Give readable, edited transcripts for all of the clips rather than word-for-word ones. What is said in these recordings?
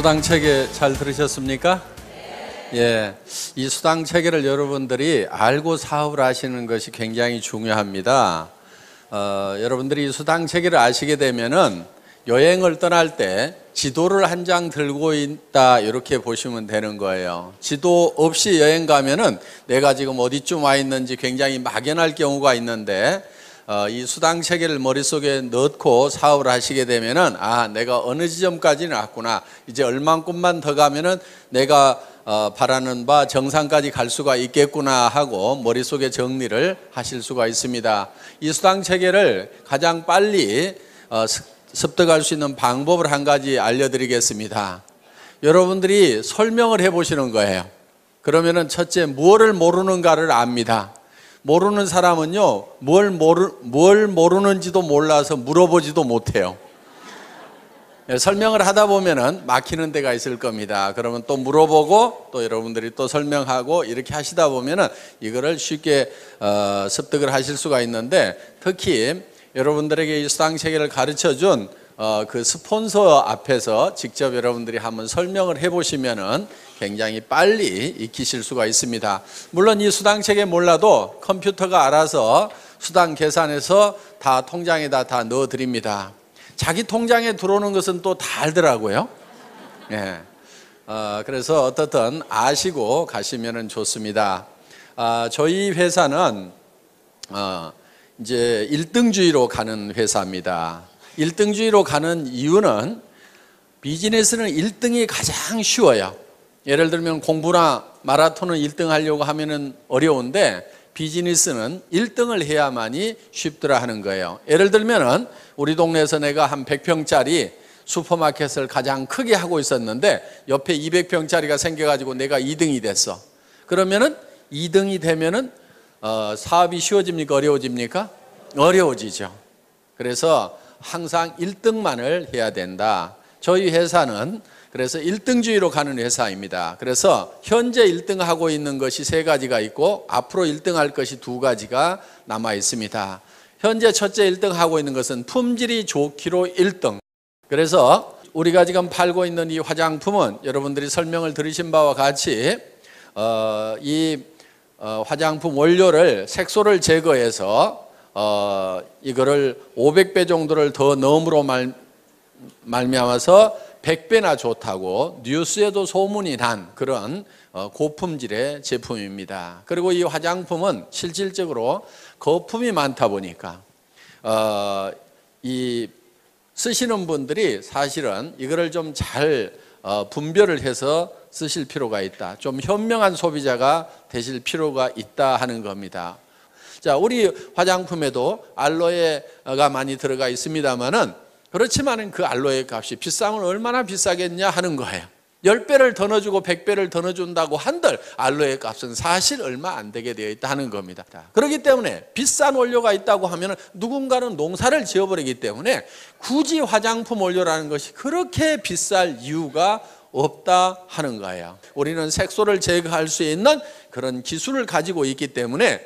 수당 체계 잘 들으셨습니까? 예, 이 수당 체계를 여러분들이 알고 사업을 하시는 것이 굉장히 중요합니다. 여러분들이 이 수당 체계를 아시게 되면은 여행을 떠날 때 지도를 한 장 들고 있다 이렇게 보시면 되는 거예요. 지도 없이 여행 가면은 내가 지금 어디쯤 와 있는지 굉장히 막연할 경우가 있는데 이 수당 체계를 머릿속에 넣고 사업을 하시게 되면은 내가 어느 지점까지는 왔구나, 이제 얼만큼만 더 가면은 내가 바라는 바 정상까지 갈 수가 있겠구나 하고 머릿속에 정리를 하실 수가 있습니다. 이 수당 체계를 가장 빨리 습득할 수 있는 방법을 한 가지 알려드리겠습니다. 여러분들이 설명을 해보시는 거예요. 그러면은 첫째, 무엇을 모르는가를 압니다. 모르는 사람은요, 뭘 모르는지도 몰라서 물어보지도 못해요. 설명을 하다 보면은 막히는 데가 있을 겁니다. 그러면 또 물어보고 또 여러분들이 또 설명하고 이렇게 하시다 보면은 이거를 쉽게 습득을 하실 수가 있는데, 특히 여러분들에게 이 수당 체계를 가르쳐 준 그 스폰서 앞에서 직접 여러분들이 한번 설명을 해보시면은 굉장히 빨리 익히실 수가 있습니다. 물론 이 수당 체계 몰라도 컴퓨터가 알아서 수당 계산해서 다 통장에다 다 넣어 드립니다. 자기 통장에 들어오는 것은 또 다 알더라고요. 예. 그래서 어떻든 아시고 가시면은 좋습니다. 저희 회사는 이제 1등주의로 가는 회사입니다. 1등주의로 가는 이유는 비즈니스는 1등이 가장 쉬워요. 예를 들면 공부나 마라톤은 1등 하려고 하면은 어려운데 비즈니스는 1등을 해야만이 쉽더라 하는 거예요. 예를 들면은 우리 동네에서 내가 한 100평짜리 슈퍼마켓을 가장 크게 하고 있었는데 옆에 200평짜리가 생겨가지고 내가 2등이 됐어. 그러면은 2등이 되면은 사업이 쉬워집니까? 어려워집니까? 어려워지죠. 그래서 항상 1등만을 해야 된다. 저희 회사는 그래서 1등주의로 가는 회사입니다. 그래서 현재 1등하고 있는 것이 3가지가 있고 앞으로 1등할 것이 2가지가 남아 있습니다. 현재 첫째 1등하고 있는 것은 품질이 좋기로 1등. 그래서 우리가 지금 팔고 있는 이 화장품은 여러분들이 설명을 들으신 바와 같이 이 화장품 원료를 색소를 제거해서 이거를 500배 정도를 더 넣음으로 말미암아서 100배나 좋다고 뉴스에도 소문이 난 그런 고품질의 제품입니다. 그리고 이 화장품은 실질적으로 거품이 많다 보니까 이 쓰시는 분들이 사실은 이거를 좀 잘 분별을 해서 쓰실 필요가 있다. 좀 현명한 소비자가 되실 필요가 있다 하는 겁니다. 자, 우리 화장품에도 알로에가 많이 들어가 있습니다만은 그렇지만은 그 알로에 값이 비싸면 얼마나 비싸겠냐 하는 거예요. 10배를 더 넣어주고 100배를 더 넣어준다고 한들 알로에 값은 사실 얼마 안 되게 되어 있다 하는 겁니다. 그렇기 때문에 비싼 원료가 있다고 하면 누군가는 농사를 지어버리기 때문에 굳이 화장품 원료라는 것이 그렇게 비쌀 이유가 없다 하는 거예요. 우리는 색소를 제거할 수 있는 그런 기술을 가지고 있기 때문에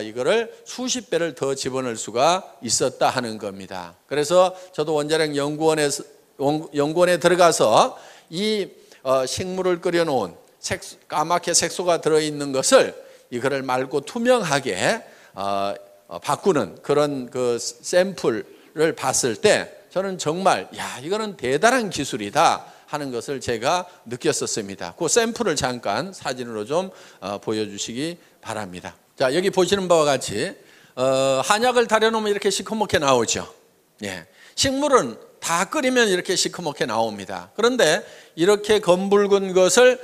이거를 수십 배를 더 집어넣을 수가 있었다 하는 겁니다. 그래서 저도 원자력 연구원에 들어가서 이 식물을 끓여놓은 까맣게 색소가 들어있는 것을 이거를 맑고 투명하게 바꾸는 그런 그 샘플을 봤을 때 저는 정말 이거는 대단한 기술이다 하는 것을 제가 느꼈었습니다. 그 샘플을 잠깐 사진으로 좀 보여주시기 바랍니다. 자, 여기 보시는 바와 같이 한약을 달여놓으면 이렇게 시커멓게 나오죠. 예. 식물은 다 끓이면 이렇게 시커멓게 나옵니다. 그런데 이렇게 검붉은 것을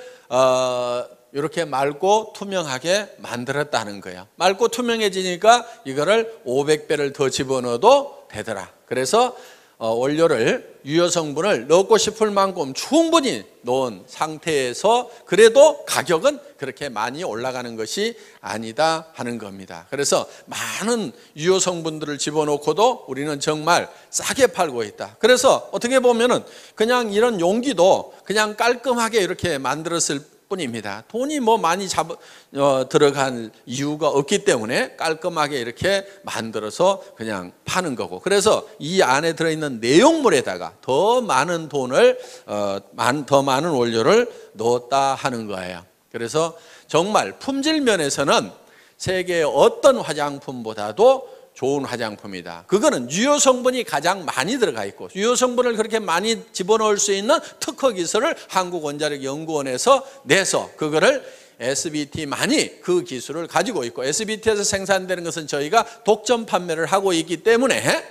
이렇게 맑고 투명하게 만들었다는 거예요. 맑고 투명해지니까 이거를 500배를 더 집어넣어도 되더라. 그래서 원료를 유효 성분을 넣고 싶을 만큼 충분히 넣은 상태에서 그래도 가격은 그렇게 많이 올라가는 것이 아니다 하는 겁니다. 그래서 많은 유효 성분들을 집어넣고도 우리는 정말 싸게 팔고 있다. 그래서 어떻게 보면은 그냥 이런 용기도 그냥 깔끔하게 이렇게 만들었을 뿐입니다. 돈이 뭐 많이 들어간 이유가 없기 때문에 깔끔하게 이렇게 만들어서 그냥 파는 거고, 그래서 이 안에 들어있는 내용물에다가 더 많은 돈을 더 많은 원료를 넣었다 하는 거예요. 그래서 정말 품질 면에서는 세계의 어떤 화장품보다도 좋은 화장품이다. 그거는 유효 성분이 가장 많이 들어가 있고, 유효 성분을 그렇게 많이 집어넣을 수 있는 특허 기술을 한국원자력연구원에서 내서 그거를 SBT만이 그 기술을 가지고 있고, SBT에서 생산되는 것은 저희가 독점 판매를 하고 있기 때문에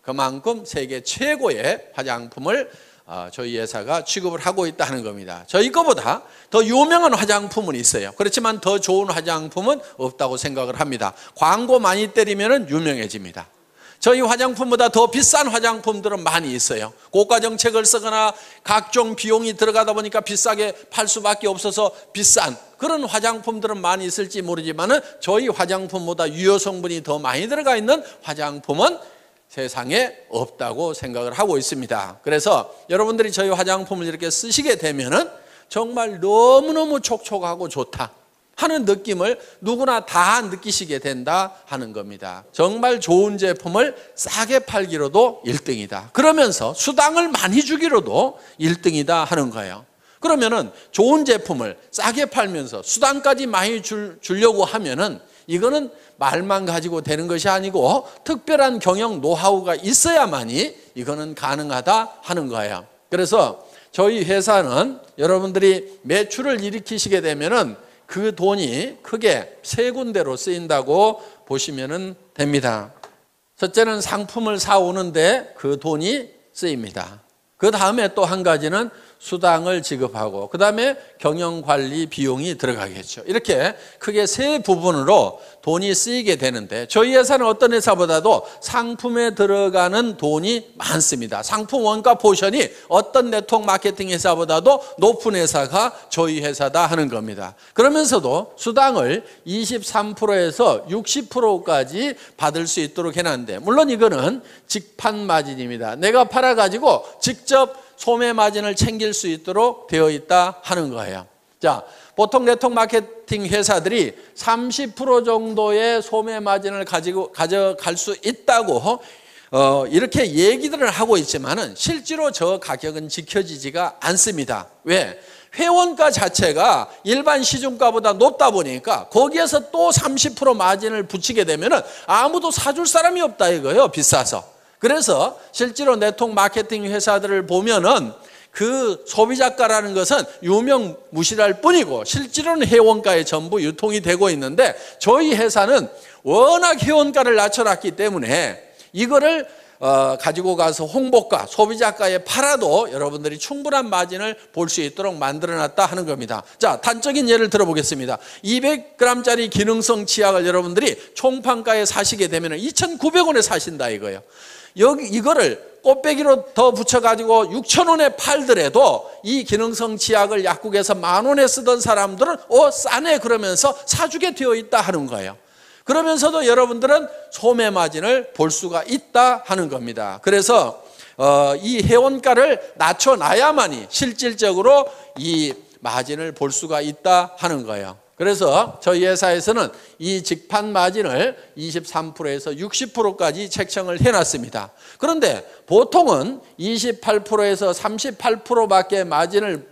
그만큼 세계 최고의 화장품을 저희 회사가 취급을 하고 있다는 겁니다. 저희 거보다 더 유명한 화장품은 있어요. 그렇지만 더 좋은 화장품은 없다고 생각을 합니다. 광고 많이 때리면 유명해집니다. 저희 화장품보다 더 비싼 화장품들은 많이 있어요. 고가 정책을 쓰거나 각종 비용이 들어가다 보니까 비싸게 팔 수밖에 없어서 비싼 그런 화장품들은 많이 있을지 모르지만 저희 화장품보다 유효 성분이 더 많이 들어가 있는 화장품은 세상에 없다고 생각을 하고 있습니다. 그래서 여러분들이 저희 화장품을 이렇게 쓰시게 되면은 정말 너무너무 촉촉하고 좋다 하는 느낌을 누구나 다 느끼시게 된다 하는 겁니다. 정말 좋은 제품을 싸게 팔기로도 1등이다. 그러면서 수당을 많이 주기로도 1등이다 하는 거예요. 그러면은 좋은 제품을 싸게 팔면서 수당까지 많이 주려고 하면은 이거는 말만 가지고 되는 것이 아니고 특별한 경영 노하우가 있어야만이 이거는 가능하다 하는 거예요. 그래서 저희 회사는 여러분들이 매출을 일으키시게 되면은 그 돈이 크게 세 군데로 쓰인다고 보시면 됩니다. 첫째는 상품을 사오는데 그 돈이 쓰입니다. 그 다음에 또 한 가지는 수당을 지급하고, 그 다음에 경영관리 비용이 들어가겠죠. 이렇게 크게 세 부분으로 돈이 쓰이게 되는데, 저희 회사는 어떤 회사보다도 상품에 들어가는 돈이 많습니다. 상품 원가 포션이 어떤 네트워크 마케팅 회사보다도 높은 회사가 저희 회사다 하는 겁니다. 그러면서도 수당을 23%에서 60%까지 받을 수 있도록 해놨는데, 물론 이거는 직판 마진입니다. 내가 팔아가지고 직접 소매 마진을 챙길 수 있도록 되어 있다 하는 거예요. 자, 보통 네트워크 마케팅 회사들이 30% 정도의 소매 마진을 가져갈 수 있다고 이렇게 얘기들을 하고 있지만은 실제로 저 가격은 지켜지지가 않습니다. 왜? 회원가 자체가 일반 시중가보다 높다 보니까 거기에서 또 30% 마진을 붙이게 되면은 아무도 사줄 사람이 없다 이거예요. 비싸서. 그래서 실제로 네트워크 마케팅 회사들을 보면은 그 소비자가라는 것은 유명무실할 뿐이고 실제로는 회원가에 전부 유통이 되고 있는데, 저희 회사는 워낙 회원가를 낮춰놨기 때문에 이거를 가지고 가서 홍보가, 소비자가에 팔아도 여러분들이 충분한 마진을 볼 수 있도록 만들어놨다 하는 겁니다. 자, 단적인 예를 들어보겠습니다. 200g짜리 기능성 치약을 여러분들이 총판가에 사시게 되면 2,900원에 사신다 이거예요. 이거를 꽃배기로 더 붙여가지고 6,000원에 팔더라도 이 기능성 치약을 약국에서 10,000원에 쓰던 사람들은 싸네 그러면서 사주게 되어 있다 하는 거예요. 그러면서도 여러분들은 소매 마진을 볼 수가 있다 하는 겁니다. 그래서 이 회원가를 낮춰놔야만이 실질적으로 이 마진을 볼 수가 있다 하는 거예요. 그래서 저희 회사에서는 이 직판 마진을 23%에서 60%까지 책정을 해놨습니다. 그런데 보통은 28%에서 38%밖에 마진을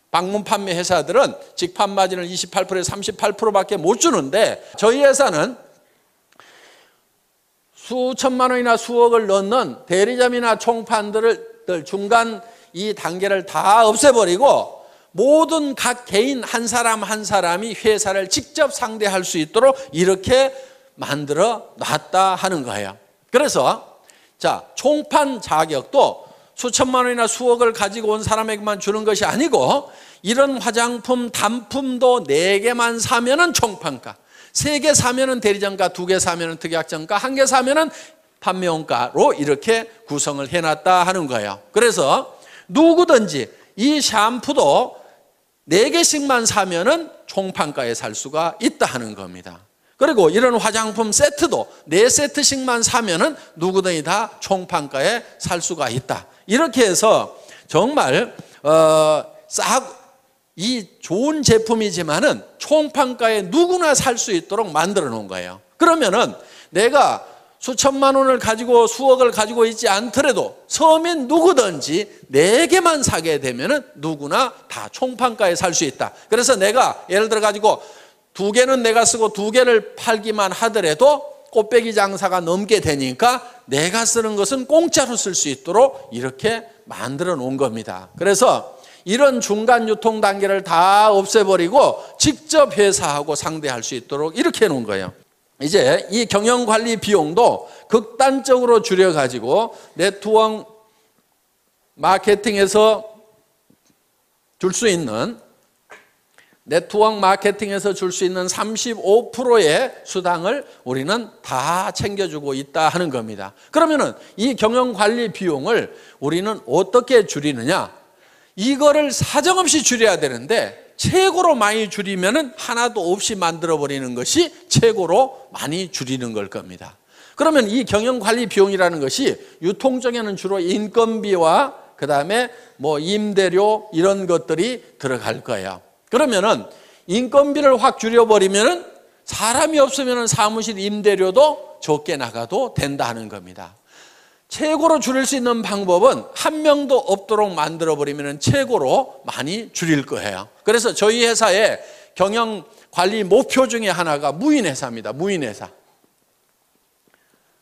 방문 판매 회사들은 직판 마진을 28%에서 38%밖에 못 주는데, 저희 회사는 수천만 원이나 수억을 넣는 대리점이나 총판들을 중간 이 단계를 다 없애버리고 모든 각 개인 한 사람 한 사람이 회사를 직접 상대할 수 있도록 이렇게 만들어 놨다 하는 거예요. 그래서 자, 총판 자격도 수천만 원이나 수억을 가지고 온 사람에게만 주는 것이 아니고, 이런 화장품 단품도 4개만 사면은 총판가, 3개 사면은 대리점가, 2개 사면은 특약점가, 1개 사면은 판매원가로 이렇게 구성을 해놨다 하는 거예요. 그래서 누구든지 이 샴푸도 4개씩만 사면은 총판가에 살 수가 있다 하는 겁니다. 그리고 이런 화장품 세트도 4세트씩만 사면은 누구든지 다 총판가에 살 수가 있다. 이렇게 해서 정말 이 좋은 제품이지만은 총판가에 누구나 살 수 있도록 만들어 놓은 거예요. 그러면은 내가 수천만 원을 가지고 수억을 가지고 있지 않더라도 서민 누구든지 4개만 사게 되면은 누구나 다 총판가에 살 수 있다. 그래서 내가 예를 들어 가지고 2개는 내가 쓰고 2개를 팔기만 하더라도 꽃배기 장사가 넘게 되니까 내가 쓰는 것은 공짜로 쓸 수 있도록 이렇게 만들어 놓은 겁니다. 그래서 이런 중간 유통 단계를 다 없애버리고 직접 회사하고 상대할 수 있도록 이렇게 해 놓은 거예요. 이제 이 경영관리 비용도 극단적으로 줄여가지고 네트워크 마케팅에서 줄 수 있는 35%의 수당을 우리는 다 챙겨주고 있다 하는 겁니다. 그러면은 이 경영관리 비용을 우리는 어떻게 줄이느냐? 이거를 사정없이 줄여야 되는데 최고로 많이 줄이면은 하나도 없이 만들어버리는 것이 최고로 많이 줄이는 걸 겁니다. 그러면 이 경영관리 비용이라는 것이 유통적에는 주로 인건비와 그 다음에 뭐 임대료 이런 것들이 들어갈 거예요. 그러면은 인건비를 확 줄여버리면은 사람이 없으면은 사무실 임대료도 적게 나가도 된다는 겁니다. 최고로 줄일 수 있는 방법은 한 명도 없도록 만들어버리면 최고로 많이 줄일 거예요. 그래서 저희 회사의 경영관리 목표 중에 하나가 무인회사입니다. 무인회사.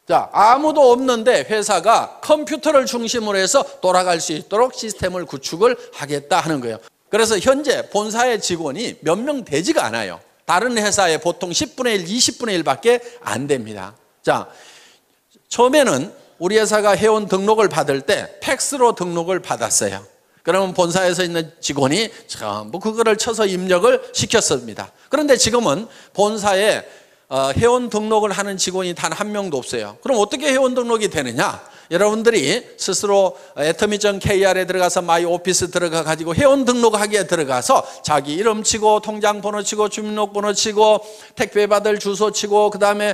자, 아무도 없는데 회사가 컴퓨터를 중심으로 해서 돌아갈 수 있도록 시스템을 구축을 하겠다 하는 거예요. 그래서 현재 본사의 직원이 몇 명 되지가 않아요. 다른 회사에 보통 10분의 1, 20분의 1밖에 안 됩니다. 자, 처음에는 우리 회사가 회원 등록을 받을 때 팩스로 등록을 받았어요. 그러면 본사에서 있는 직원이 전부 그거를 쳐서 입력을 시켰습니다. 그런데 지금은 본사에 회원 등록을 하는 직원이 단 한 명도 없어요. 그럼 어떻게 회원 등록이 되느냐? 여러분들이 스스로 atomy.kr에 들어가서 마이 오피스 들어가 가지고 회원 등록하기에 들어가서 자기 이름 치고 통장 번호 치고 주민등록번호 치고 택배 받을 주소 치고 그 다음에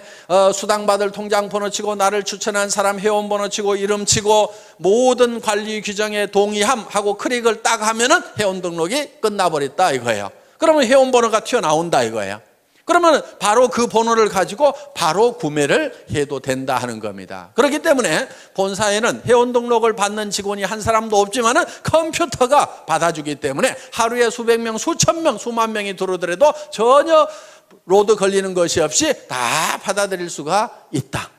수당 받을 통장 번호 치고 나를 추천한 사람 회원 번호 치고 이름 치고 모든 관리 규정에 동의함 하고 클릭을 딱 하면은 회원 등록이 끝나버렸다 이거예요. 그러면 회원 번호가 튀어나온다 이거예요. 그러면 바로 그 번호를 가지고 바로 구매를 해도 된다 하는 겁니다. 그렇기 때문에 본사에는 회원 등록을 받는 직원이 한 사람도 없지만은 컴퓨터가 받아주기 때문에 하루에 수백 명, 수천 명, 수만 명이 들어오더라도 전혀 로드 걸리는 것이 없이 다 받아들일 수가 있다.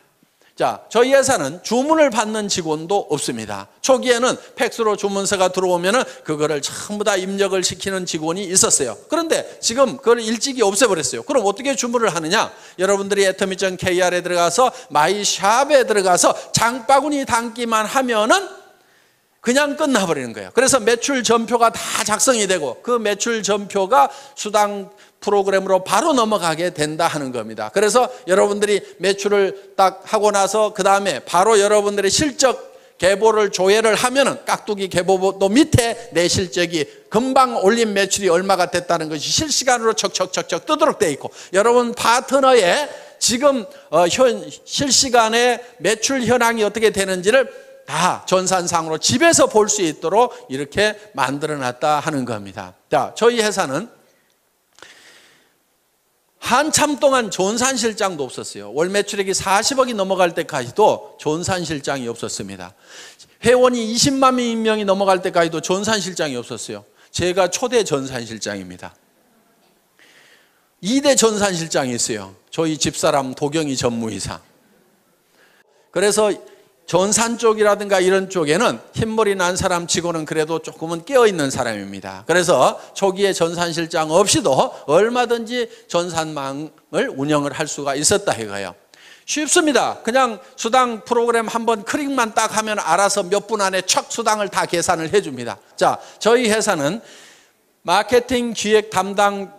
자, 저희 회사는 주문을 받는 직원도 없습니다. 초기에는 팩스로 주문서가 들어오면은 그거를 전부 다 입력을 시키는 직원이 있었어요. 그런데 지금 그걸 일찍이 없애버렸어요. 그럼 어떻게 주문을 하느냐? 여러분들이 atomy.kr에 들어가서 마이샵에 들어가서 장바구니 담기만 하면은 그냥 끝나버리는 거예요. 그래서 매출 전표가 다 작성이 되고 그 매출 전표가 수당 프로그램으로 바로 넘어가게 된다 하는 겁니다. 그래서 여러분들이 매출을 딱 하고 나서 그 다음에 바로 여러분들의 실적 계보를 조회를 하면은 깍두기 계보도 밑에 내 실적이 금방 올린 매출이 얼마가 됐다는 것이 실시간으로 척척척척 뜨도록 돼 있고 여러분 파트너의 지금 실시간에 매출 현황이 어떻게 되는지를 다 전산상으로 집에서 볼 수 있도록 이렇게 만들어 놨다 하는 겁니다. 자, 저희 회사는 한참 동안 전산실장도 없었어요. 월 매출액이 40억이 넘어갈 때까지도 전산실장이 없었습니다. 회원이 20만 명이 넘어갈 때까지도 전산실장이 없었어요. 제가 초대 전산실장입니다. 2대 전산실장이 있어요. 저희 집사람 도경이 전무이사. 그래서 전산 쪽이라든가 이런 쪽에는 흰머리 난 사람 치고는 그래도 조금은 깨어있는 사람입니다. 그래서 초기에 전산실장 없이도 얼마든지 전산망을 운영을 할 수가 있었다 이거예요. 쉽습니다. 그냥 수당 프로그램 한번 클릭만 딱 하면 알아서 몇 분 안에 척 수당을 다 계산을 해줍니다. 자, 저희 회사는 마케팅 기획 담당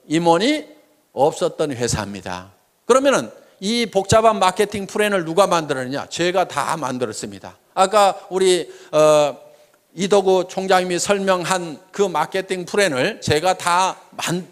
임원이 없었던 회사입니다. 그러면은 이 복잡한 마케팅 플랜을 누가 만들었느냐? 제가 다 만들었습니다. 아까 우리 이덕우 총장님이 설명한 그 마케팅 플랜을 제가 다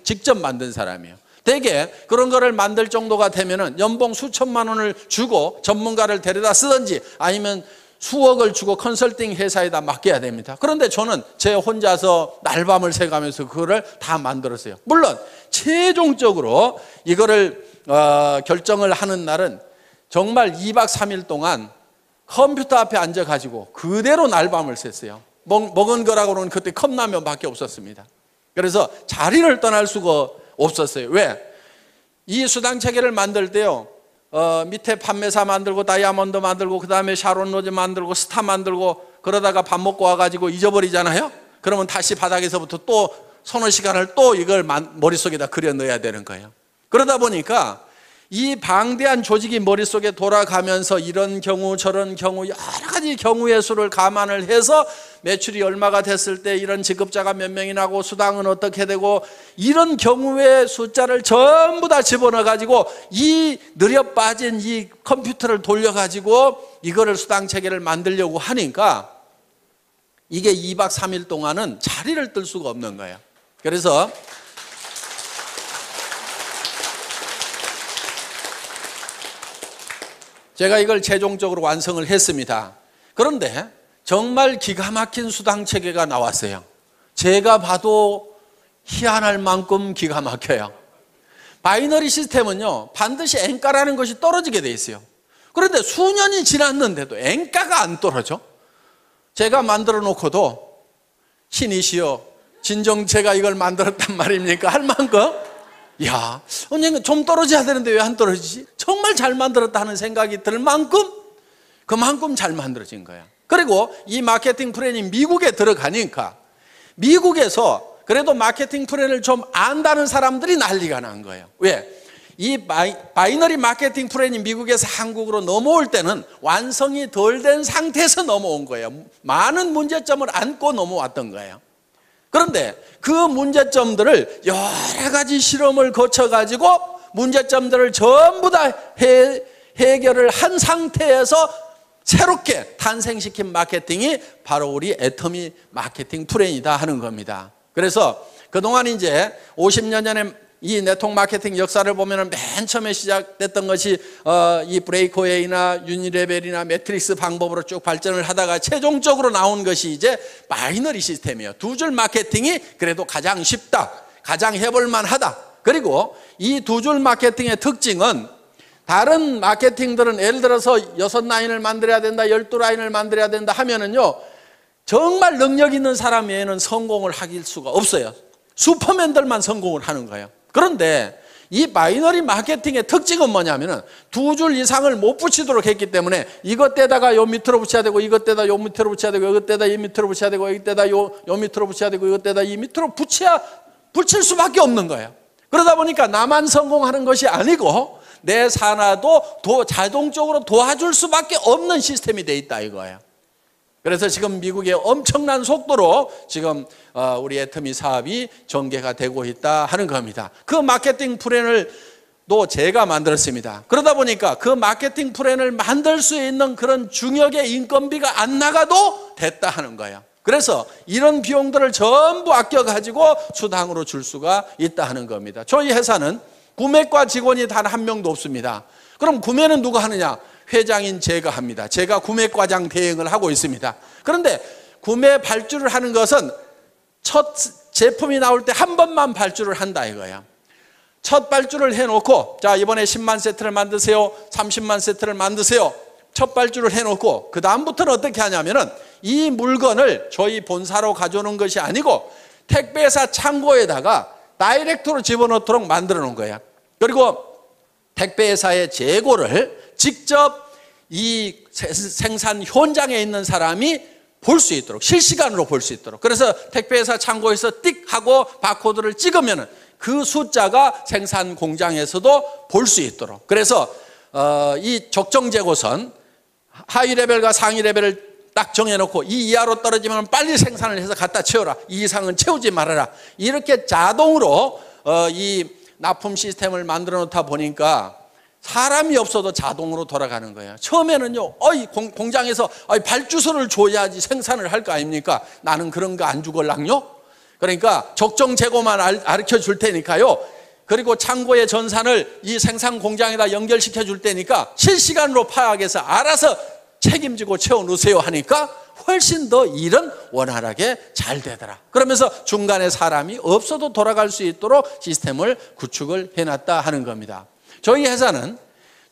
직접 만든 사람이에요. 대개 그런 거를 만들 정도가 되면은 연봉 수천만 원을 주고 전문가를 데려다 쓰든지 아니면 수억을 주고 컨설팅 회사에다 맡겨야 됩니다. 그런데 저는 제 혼자서 날밤을 새가면서 그거를 다 만들었어요. 물론 최종적으로 이거를 결정을 하는 날은 정말 2박 3일 동안 컴퓨터 앞에 앉아가지고 그대로 날밤을 샜어요. 먹은 거라고는 그때 컵라면밖에 없었습니다. 그래서 자리를 떠날 수가 없었어요. 왜? 이 수당 체계를 만들 때요, 밑에 판매사 만들고 다이아몬드 만들고 그 다음에 샤론 로즈 만들고 스타 만들고 그러다가 밥 먹고 와가지고 잊어버리잖아요. 그러면 다시 바닥에서부터 또 서너 시간을 또 이걸 머릿속에다 그려 넣어야 되는 거예요. 그러다 보니까 이 방대한 조직이 머릿속에 돌아가면서 이런 경우 저런 경우 여러 가지 경우의 수를 감안을 해서 매출이 얼마가 됐을 때 이런 지급자가 몇 명이 나고 수당은 어떻게 되고 이런 경우의 숫자를 전부 다 집어넣어 가지고 이 느려 빠진 이 컴퓨터를 돌려 가지고 이거를 수당 체계를 만들려고 하니까 이게 2박 3일 동안은 자리를 뜰 수가 없는 거예요. 그래서 제가 이걸 최종적으로 완성을 했습니다. 그런데 정말 기가 막힌 수당 체계가 나왔어요. 제가 봐도 희한할 만큼 기가 막혀요. 바이너리 시스템은요, 반드시 N가라는 것이 떨어지게 돼 있어요. 그런데 수년이 지났는데도 N가가 안 떨어져. 제가 만들어 놓고도 신이시여 진정 제가 이걸 만들었단 말입니까? 할 만큼 야, 언젠가 좀 떨어져야 되는데 왜 안 떨어지지? 정말 잘 만들었다 하는 생각이 들 만큼 그만큼 잘 만들어진 거야. 그리고 이 마케팅 플랜이 미국에 들어가니까 미국에서 그래도 마케팅 플랜을 좀 안다는 사람들이 난리가 난 거예요. 왜? 이 바이너리 마케팅 플랜이 미국에서 한국으로 넘어올 때는 완성이 덜 된 상태에서 넘어온 거예요. 많은 문제점을 안고 넘어왔던 거예요. 그런데 그 문제점들을 여러 가지 실험을 거쳐가지고 문제점들을 전부 다 해결을 한 상태에서 새롭게 탄생시킨 마케팅이 바로 우리 애터미 마케팅 플랜이다 하는 겁니다. 그래서 그동안 이제 50년 전에 이 네트워크 마케팅 역사를 보면 맨 처음에 시작됐던 것이 이 브레이크웨이나 유니레벨이나 매트릭스 방법으로 쭉 발전을 하다가 최종적으로 나온 것이 이제 바이너리 시스템이에요. 두 줄 마케팅이 그래도 가장 쉽다, 가장 해볼만 하다. 그리고 이 두 줄 마케팅의 특징은 다른 마케팅들은 예를 들어서 6라인을 만들어야 된다, 12라인을 만들어야 된다 하면은요, 정말 능력 있는 사람 외에는 성공을 하길 수가 없어요. 슈퍼맨들만 성공을 하는 거예요. 그런데 이 바이너리 마케팅의 특징은 뭐냐면은 두 줄 이상을 못 붙이도록 했기 때문에 이것 때다가 요 밑으로 붙여야 되고 이것 때다 요 밑으로 붙여야 되고 이것 때다 이 밑으로 붙여야 되고 이것 때다 요 밑으로 붙여야 되고 이것 때다 이 밑으로 붙일 수밖에 없는 거예요. 그러다 보니까 나만 성공하는 것이 아니고 내 산하도 자동적으로 도와줄 수밖에 없는 시스템이 돼 있다 이거예요. 그래서 지금 미국의 엄청난 속도로 지금 우리 애터미 사업이 전개가 되고 있다 하는 겁니다. 그 마케팅 플랜을 또 제가 만들었습니다. 그러다 보니까 그 마케팅 플랜을 만들 수 있는 그런 중역의 인건비가 안 나가도 됐다 하는 거예요. 그래서 이런 비용들을 전부 아껴가지고 수당으로 줄 수가 있다 하는 겁니다. 저희 회사는 구매과 직원이 단 한 명도 없습니다. 그럼 구매는 누가 하느냐? 회장인 제가 합니다. 제가 구매과장 대행을 하고 있습니다. 그런데 구매 발주를 하는 것은 첫 제품이 나올 때 한 번만 발주를 한다 이거야. 첫 발주를 해놓고 자 이번에 10만 세트를 만드세요, 30만 세트를 만드세요. 첫 발주를 해놓고 그 다음부터는 어떻게 하냐면은 이 물건을 저희 본사로 가져오는 것이 아니고 택배사 창고에다가 다이렉트로 집어넣도록 만들어 놓은 거야. 그리고 택배사의 재고를 직접 이 생산 현장에 있는 사람이 볼 수 있도록 실시간으로 볼 수 있도록 그래서 택배회사 창고에서 띡 하고 바코드를 찍으면 그 숫자가 생산 공장에서도 볼 수 있도록 그래서 이 적정 재고선 하위 레벨과 상위 레벨을 딱 정해놓고 이 이하로 떨어지면 빨리 생산을 해서 갖다 채워라, 이 이상은 채우지 말아라, 이렇게 자동으로 이 납품 시스템을 만들어 놓다 보니까 사람이 없어도 자동으로 돌아가는 거예요. 처음에는요, 공장에서 발주서를 줘야지 생산을 할 거 아닙니까? 나는 그런 거 안 주걸랑요? 그러니까 적정 재고만 가르쳐 줄 테니까요. 그리고 창고의 전산을 이 생산 공장에다 연결시켜 줄 테니까 실시간으로 파악해서 알아서 책임지고 채워놓으세요 하니까 훨씬 더 일은 원활하게 잘 되더라. 그러면서 중간에 사람이 없어도 돌아갈 수 있도록 시스템을 구축을 해놨다 하는 겁니다. 저희 회사는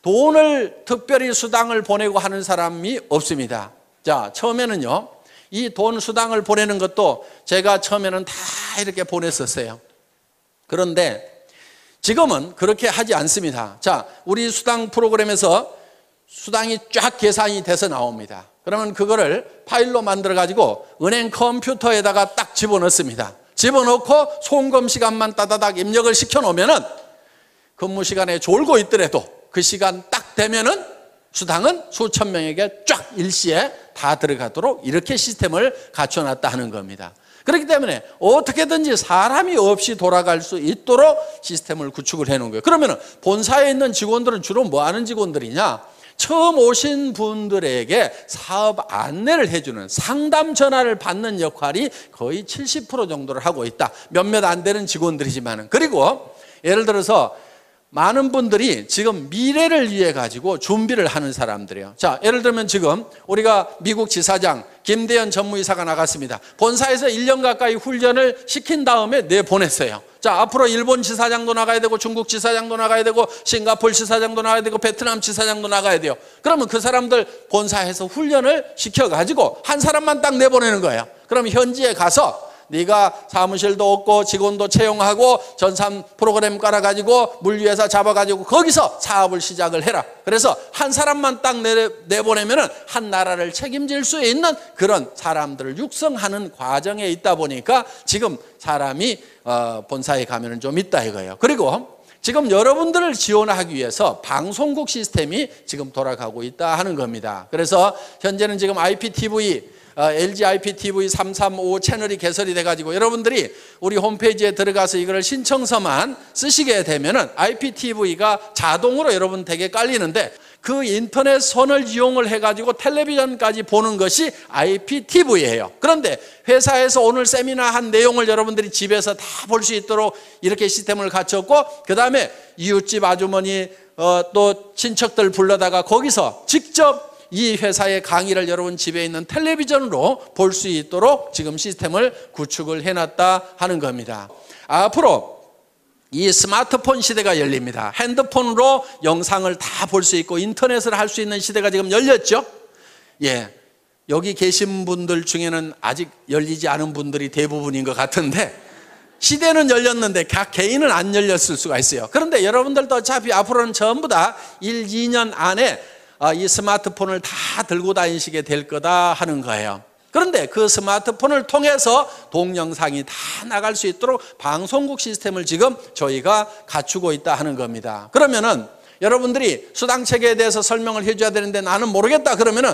돈을 특별히 수당을 보내고 하는 사람이 없습니다. 자, 처음에는요, 이 돈 수당을 보내는 것도 제가 처음에는 다 이렇게 보냈었어요. 그런데 지금은 그렇게 하지 않습니다. 자, 우리 수당 프로그램에서 수당이 쫙 계산이 돼서 나옵니다. 그러면 그거를 파일로 만들어 가지고 은행 컴퓨터에다가 딱 집어넣습니다. 집어넣고 송금 시간만 따다닥 입력을 시켜 놓으면은 근무 시간에 졸고 있더라도 그 시간 딱 되면은 수당은 수천 명에게 쫙 일시에 다 들어가도록 이렇게 시스템을 갖춰놨다 하는 겁니다. 그렇기 때문에 어떻게든지 사람이 없이 돌아갈 수 있도록 시스템을 구축을 해놓은 거예요. 그러면 본사에 있는 직원들은 주로 뭐 하는 직원들이냐? 처음 오신 분들에게 사업 안내를 해주는 상담 전화를 받는 역할이 거의 70% 정도를 하고 있다. 몇몇 안 되는 직원들이지만은. 그리고 예를 들어서 많은 분들이 지금 미래를 위해 가지고 준비를 하는 사람들이에요. 자, 예를 들면 지금 우리가 미국 지사장 김대현 전무이사가 나갔습니다. 본사에서 1년 가까이 훈련을 시킨 다음에 내보냈어요. 자, 앞으로 일본 지사장도 나가야 되고 중국 지사장도 나가야 되고 싱가포르 지사장도 나가야 되고 베트남 지사장도 나가야 돼요. 그러면 그 사람들 본사에서 훈련을 시켜가지고 한 사람만 딱 내보내는 거예요. 그럼 현지에 가서 네가 사무실도 없고 직원도 채용하고 전산 프로그램 깔아가지고 물류회사 잡아가지고 거기서 사업을 시작을 해라. 그래서 한 사람만 딱 내보내면은 한 나라를 책임질 수 있는 그런 사람들을 육성하는 과정에 있다 보니까 지금 사람이 본사에 가면은 좀 있다 이거예요. 그리고 지금 여러분들을 지원하기 위해서 방송국 시스템이 지금 돌아가고 있다 하는 겁니다. 그래서 현재는 지금 IPTV LG IPTV 335 채널이 개설이 돼가지고 여러분들이 우리 홈페이지에 들어가서 이거를 신청서만 쓰시게 되면은 IPTV가 자동으로 여러분 댁에 깔리는데 그 인터넷 선을 이용을 해가지고 텔레비전까지 보는 것이 IPTV예요. 그런데 회사에서 오늘 세미나 한 내용을 여러분들이 집에서 다 볼 수 있도록 이렇게 시스템을 갖췄고 그 다음에 이웃집 아주머니 또 친척들 불러다가 거기서 직접 이 회사의 강의를 여러분 집에 있는 텔레비전으로 볼 수 있도록 지금 시스템을 구축을 해놨다 하는 겁니다. 앞으로 이 스마트폰 시대가 열립니다. 핸드폰으로 영상을 다 볼 수 있고 인터넷을 할 수 있는 시대가 지금 열렸죠. 예, 여기 계신 분들 중에는 아직 열리지 않은 분들이 대부분인 것 같은데 시대는 열렸는데 각 개인은 안 열렸을 수가 있어요. 그런데 여러분들도 어차피 앞으로는 전부 다 1, 2년 안에 이 스마트폰을 다 들고 다니시게 될 거다 하는 거예요. 그런데 그 스마트폰을 통해서 동영상이 다 나갈 수 있도록 방송국 시스템을 지금 저희가 갖추고 있다 하는 겁니다. 그러면은 여러분들이 수당체계에 대해서 설명을 해줘야 되는데 나는 모르겠다 그러면은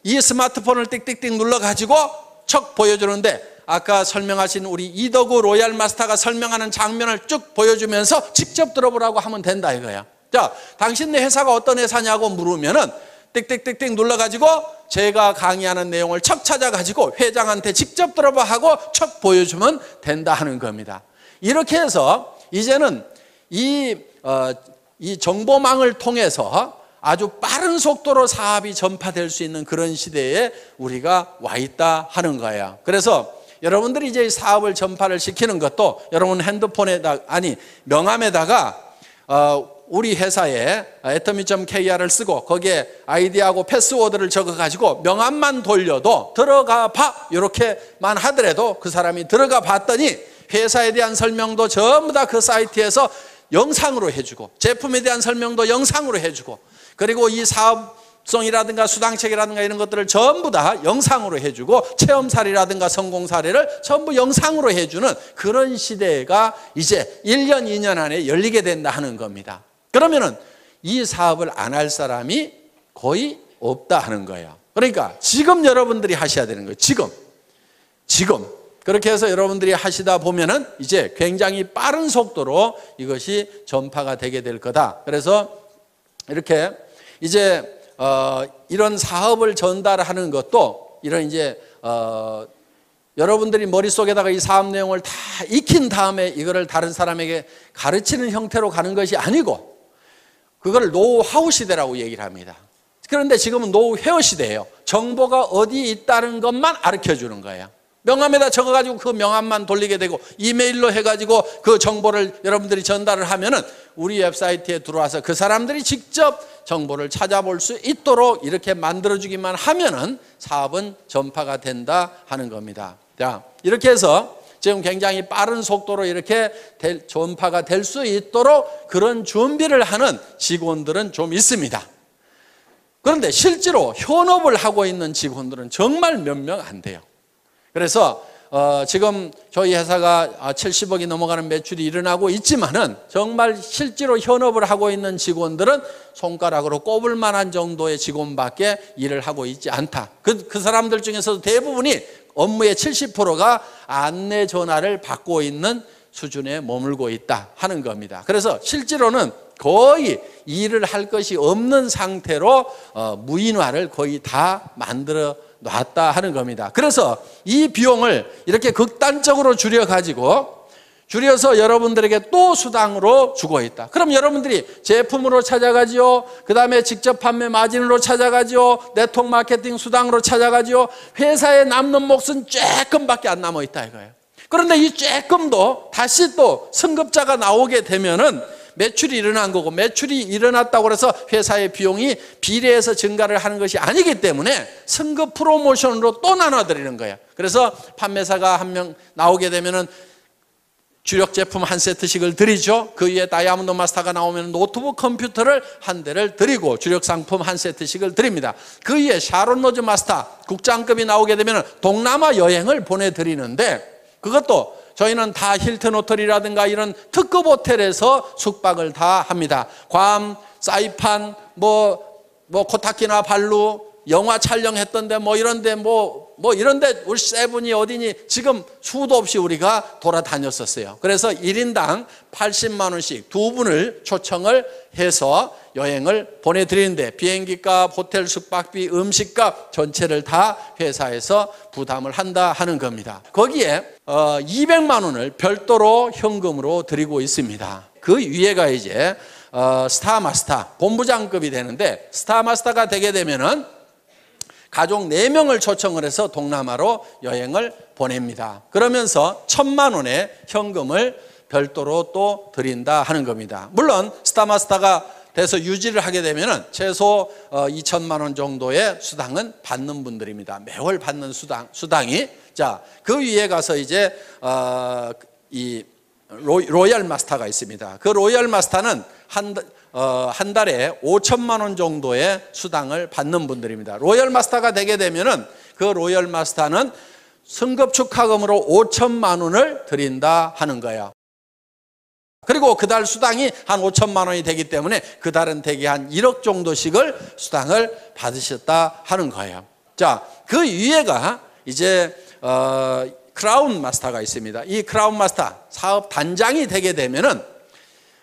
이 스마트폰을 띡띡띡 눌러가지고 척 보여주는데 아까 설명하신 우리 이덕우 로얄 마스터가 설명하는 장면을 쭉 보여주면서 직접 들어보라고 하면 된다 이거예요. 자, 당신네 회사가 어떤 회사냐고 물으면은 띡띡띡띡 눌러가지고 제가 강의하는 내용을 척 찾아가지고 회장한테 직접 들어봐 하고 척 보여주면 된다 하는 겁니다. 이렇게 해서 이제는 이 정보망을 통해서 아주 빠른 속도로 사업이 전파될 수 있는 그런 시대에 우리가 와 있다 하는 거예요. 그래서 여러분들이 이제 사업을 전파를 시키는 것도 여러분 핸드폰에다 명함에다가 우리 회사에 atomy.kr을 쓰고 거기에 아이디하고 패스워드를 적어가지고 명함만 돌려도 들어가 봐 이렇게만 하더라도 그 사람이 들어가 봤더니 회사에 대한 설명도 전부 다 그 사이트에서 영상으로 해주고 제품에 대한 설명도 영상으로 해주고 그리고 이 사업성이라든가 수당책이라든가 이런 것들을 전부 다 영상으로 해주고 체험 사례라든가 성공 사례를 전부 영상으로 해주는 그런 시대가 이제 1년, 2년 안에 열리게 된다 하는 겁니다. 그러면은 이 사업을 안 할 사람이 거의 없다 하는 거예요. 그러니까 지금 여러분들이 하셔야 되는 거예요. 지금. 그렇게 해서 여러분들이 하시다 보면은 이제 굉장히 빠른 속도로 이것이 전파가 되게 될 거다. 그래서 이렇게 이제 이런 사업을 전달하는 것도 이런 이제 여러분들이 머릿속에다가 이 사업 내용을 다 익힌 다음에 이거를 다른 사람에게 가르치는 형태로 가는 것이 아니고 그걸 노하우 시대라고 얘기를 합니다. 그런데 지금은 노후 회화 시대예요. 정보가 어디 있다는 것만 가르쳐 주는 거예요. 명함에다 적어가지고 그 명함만 돌리게 되고 이메일로 해가지고 그 정보를 여러분들이 전달을 하면은 우리 웹사이트에 들어와서 그 사람들이 직접 정보를 찾아볼 수 있도록 이렇게 만들어주기만 하면은 사업은 전파가 된다 하는 겁니다. 자, 이렇게 해서 지금 굉장히 빠른 속도로 이렇게 전파가 될 수 있도록 그런 준비를 하는 직원들은 좀 있습니다. 그런데 실제로 현업을 하고 있는 직원들은 정말 몇 명 안 돼요. 그래서 지금 저희 회사가 70억이 넘어가는 매출이 일어나고 있지만은 정말 실제로 현업을 하고 있는 직원들은 손가락으로 꼽을 만한 정도의 직원밖에 일을 하고 있지 않다. 그 사람들 중에서도 대부분이 업무의 70%가 안내 전화를 받고 있는 수준에 머물고 있다 하는 겁니다. 그래서 실제로는 거의 일을 할 것이 없는 상태로 무인화를 거의 다 만들어 놨다 하는 겁니다. 그래서 이 비용을 이렇게 극단적으로 줄여서 여러분들에게 또 수당으로 주고 있다. 그럼 여러분들이 제품으로 찾아가지요. 그 다음에 직접 판매 마진으로 찾아가지요. 네트워크 마케팅 수당으로 찾아가지요. 회사에 남는 몫은 조금밖에 안 남아 있다 이거예요. 그런데 이 조금도 다시 또 승급자가 나오게 되면은 매출이 일어난 거고, 매출이 일어났다고 해서 회사의 비용이 비례해서 증가를 하는 것이 아니기 때문에 승급 프로모션으로 또 나눠드리는 거예요. 그래서 판매사가 한 명 나오게 되면은 주력 제품 한 세트씩을 드리죠. 그 위에 다이아몬드 마스터가 나오면 노트북 컴퓨터를 한 대를 드리고 주력 상품 한 세트씩을 드립니다. 그 위에 샤론 로즈 마스터 국장급이 나오게 되면 동남아 여행을 보내드리는데, 그것도 저희는 다 힐튼 호텔이라든가 이런 특급 호텔에서 숙박을 다 합니다. 괌, 사이판, 코타키나 발루, 영화 촬영했던데 이런데 이런데 우리 세븐이 어디니 지금 수도 없이 우리가 돌아다녔었어요. 그래서 1인당 80만 원씩 두 분을 초청을 해서 여행을 보내드리는데 비행기값, 호텔 숙박비, 음식값 전체를 다 회사에서 부담을 한다 하는 겁니다. 거기에 200만 원을 별도로 현금으로 드리고 있습니다. 그 위에가 이제 스타마스터 본부장급이 되는데, 스타마스터가 되게 되면은 가족 4명을 초청을 해서 동남아로 여행을 보냅니다. 그러면서 1,000만 원의 현금을 별도로 또 드린다 하는 겁니다. 물론 스타마스터가 돼서 유지를 하게 되면은 최소 2,000만 원 정도의 수당은 받는 분들입니다. 매월 받는 수당이. 자, 그 위에 가서 이제 이 로얄 마스터가 있습니다. 그 로얄 마스터는 한 달에 5천만 원 정도의 수당을 받는 분들입니다. 로얄 마스터가 되게 되면은 그 로얄 마스터는 승급 축하금으로 5천만 원을 드린다 하는 거예요. 그리고 그달 수당이 한 5천만 원이 되기 때문에 그달은 대개 한 1억 정도씩을 수당을 받으셨다 하는 거예요. 자, 그 위에가 이제 크라운 마스터가 있습니다. 이 크라운 마스터 사업 단장이 되게 되면은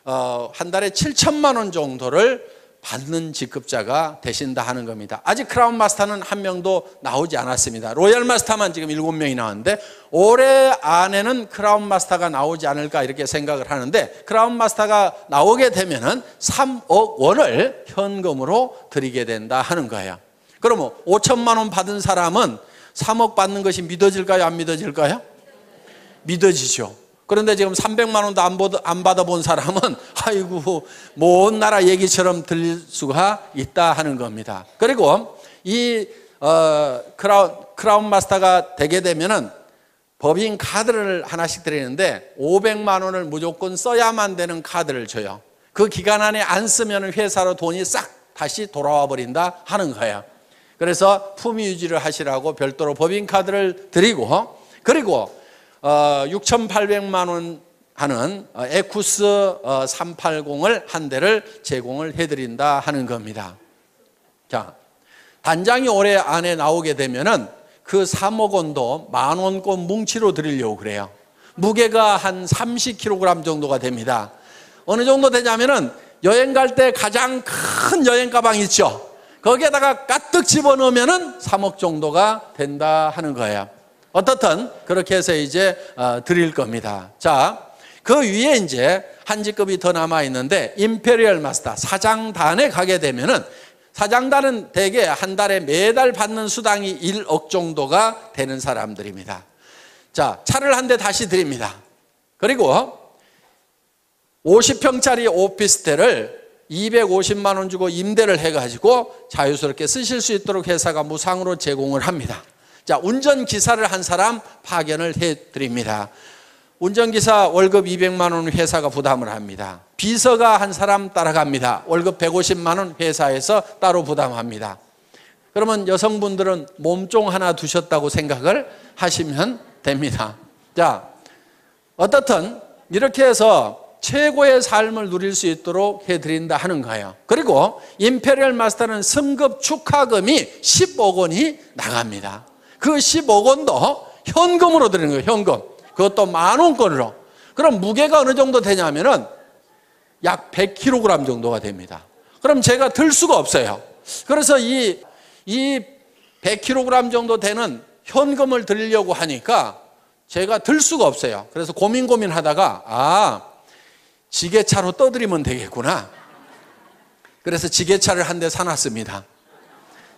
한 달에 7천만 원 정도를 받는 직급자가 되신다 하는 겁니다. 아직 크라운 마스터는 한 명도 나오지 않았습니다. 로얄 마스터만 지금 7명이 나왔는데 올해 안에는 크라운 마스터가 나오지 않을까 이렇게 생각을 하는데, 크라운 마스터가 나오게 되면은 3억 원을 현금으로 드리게 된다 하는 거예요. 그러면 5천만 원 받은 사람은 3억 받는 것이 믿어질까요? 안 믿어질까요? 믿어지죠. 그런데 지금 300만 원도 안 받아본 사람은 아이고 먼 나라 얘기처럼 들릴 수가 있다 하는 겁니다. 그리고 이 크라운 마스터가 되게 되면은 법인 카드를 하나씩 드리는데 500만 원을 무조건 써야만 되는 카드를 줘요. 그 기간 안에 안 쓰면 회사로 돈이 싹 다시 돌아와 버린다 하는 거예요. 그래서 품위 유지를 하시라고 별도로 법인 카드를 드리고, 그리고 6,800만 원 하는 에쿠스 380을 한 대를 제공을 해드린다 하는 겁니다. 자, 단장이 올해 안에 나오게 되면은 그 3억 원도 10,000원권 뭉치로 드리려고 그래요. 무게가 한 30kg 정도가 됩니다. 어느 정도 되냐면은 여행 갈 때 가장 큰 여행 가방 있죠. 거기에다가 가득 집어넣으면은 3억 정도가 된다 하는 거예요. 어떻든 그렇게 해서 이제 드릴 겁니다. 자, 그 위에 이제 한 직급이 더 남아 있는데 임페리얼 마스터 사장단에 가게 되면은 사장단은 대개 한 달에 매달 받는 수당이 1억 정도가 되는 사람들입니다. 자, 차를 한 대 다시 드립니다. 그리고 50평짜리 오피스텔을 250만 원 주고 임대를 해가지고 자유스럽게 쓰실 수 있도록 회사가 무상으로 제공을 합니다. 자, 운전기사를 한 사람 파견을 해드립니다. 운전기사 월급 200만 원 회사가 부담을 합니다. 비서가 한 사람 따라갑니다. 월급 150만 원 회사에서 따로 부담합니다. 그러면 여성분들은 몸종 하나 두셨다고 생각을 하시면 됩니다. 자, 어떻든 이렇게 해서 최고의 삶을 누릴 수 있도록 해드린다 하는 거예요. 그리고 임페리얼 마스터는 승급 축하금이 10억 원이 나갑니다. 그 10억 원도 현금으로 드리는 거예요. 현금. 그것도 10,000원권으로. 그럼 무게가 어느 정도 되냐면은 약 100kg 정도가 됩니다. 그럼 제가 들 수가 없어요. 그래서 이 100kg 정도 되는 현금을 드리려고 하니까 제가 들 수가 없어요. 그래서 고민하다가 지게차로 떠드리면 되겠구나. 그래서 지게차를 한 대 사놨습니다.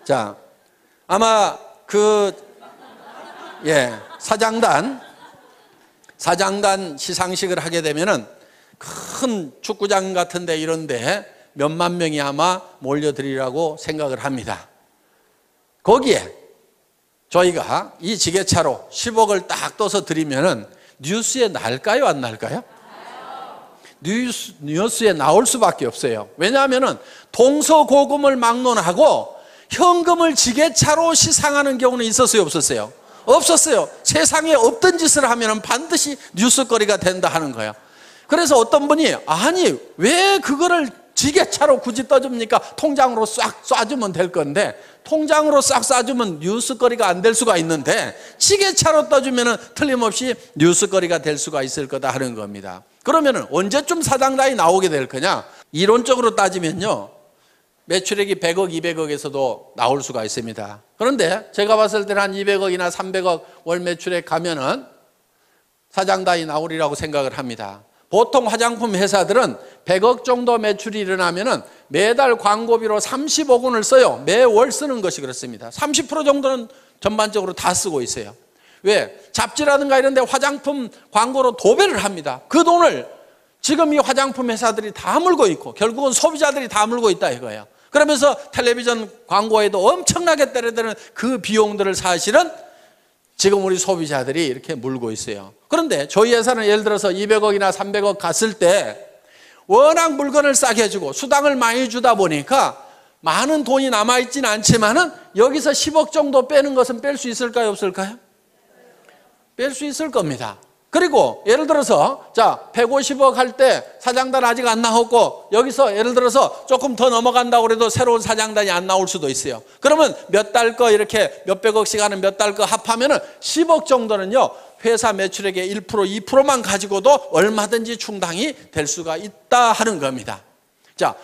자, 아마 사장단 시상식을 하게 되면은 큰 축구장 같은데 이런데 몇만 명이 아마 몰려들이라고 생각을 합니다. 거기에 저희가 이 지게차로 10억을 딱 떠서 드리면은 뉴스에 날까요, 안 날까요? 뉴스에 나올 수밖에 없어요. 왜냐하면은 동서고금을 막론하고 현금을 지게차로 시상하는 경우는 있었어요, 없었어요? 없었어요. 세상에 없던 짓을 하면 반드시 뉴스거리가 된다 하는 거예요. 그래서 어떤 분이 왜 그거를 지게차로 굳이 떠줍니까? 통장으로 싹 쏴주면 될 건데 통장으로 싹 쏴주면 뉴스거리가 안 될 수가 있는데 지게차로 떠주면 틀림없이 뉴스거리가 될 수가 있을 거다 하는 겁니다. 그러면 언제쯤 사장단이 나오게 될 거냐? 이론적으로 따지면요, 매출액이 100억, 200억에서도 나올 수가 있습니다. 그런데 제가 봤을 때는 한 200억이나 300억 월 매출액 가면은 사장단이 나오리라고 생각을 합니다. 보통 화장품 회사들은 100억 정도 매출이 일어나면은 매달 광고비로 30억 원을 써요. 매월 쓰는 것이 그렇습니다. 30% 정도는 전반적으로 다 쓰고 있어요. 왜? 잡지라든가 이런 데 화장품 광고로 도배를 합니다. 그 돈을 지금 이 화장품 회사들이 다 물고 있고 결국은 소비자들이 다 물고 있다 이거예요. 그러면서 텔레비전 광고에도 엄청나게 때려드는 그 비용들을 사실은 지금 우리 소비자들이 이렇게 물고 있어요. 그런데 저희 회사는 예를 들어서 200억이나 300억 갔을 때 워낙 물건을 싸게 주고 수당을 많이 주다 보니까 많은 돈이 남아있지는 않지만은 여기서 10억 정도 빼는 것은 뺄 수 있을까요, 없을까요? 뺄 수 있을 겁니다. 그리고 예를 들어서 150억 할 때 사장단 아직 안 나왔고 여기서 예를 들어서 조금 더 넘어간다고 해도 새로운 사장단이 안 나올 수도 있어요. 그러면 몇 달 거 이렇게 몇백억씩 하는 몇 달 거 합하면은 10억 정도는요, 회사 매출액의 1%, 2%만 가지고도 얼마든지 충당이 될 수가 있다 하는 겁니다. 자,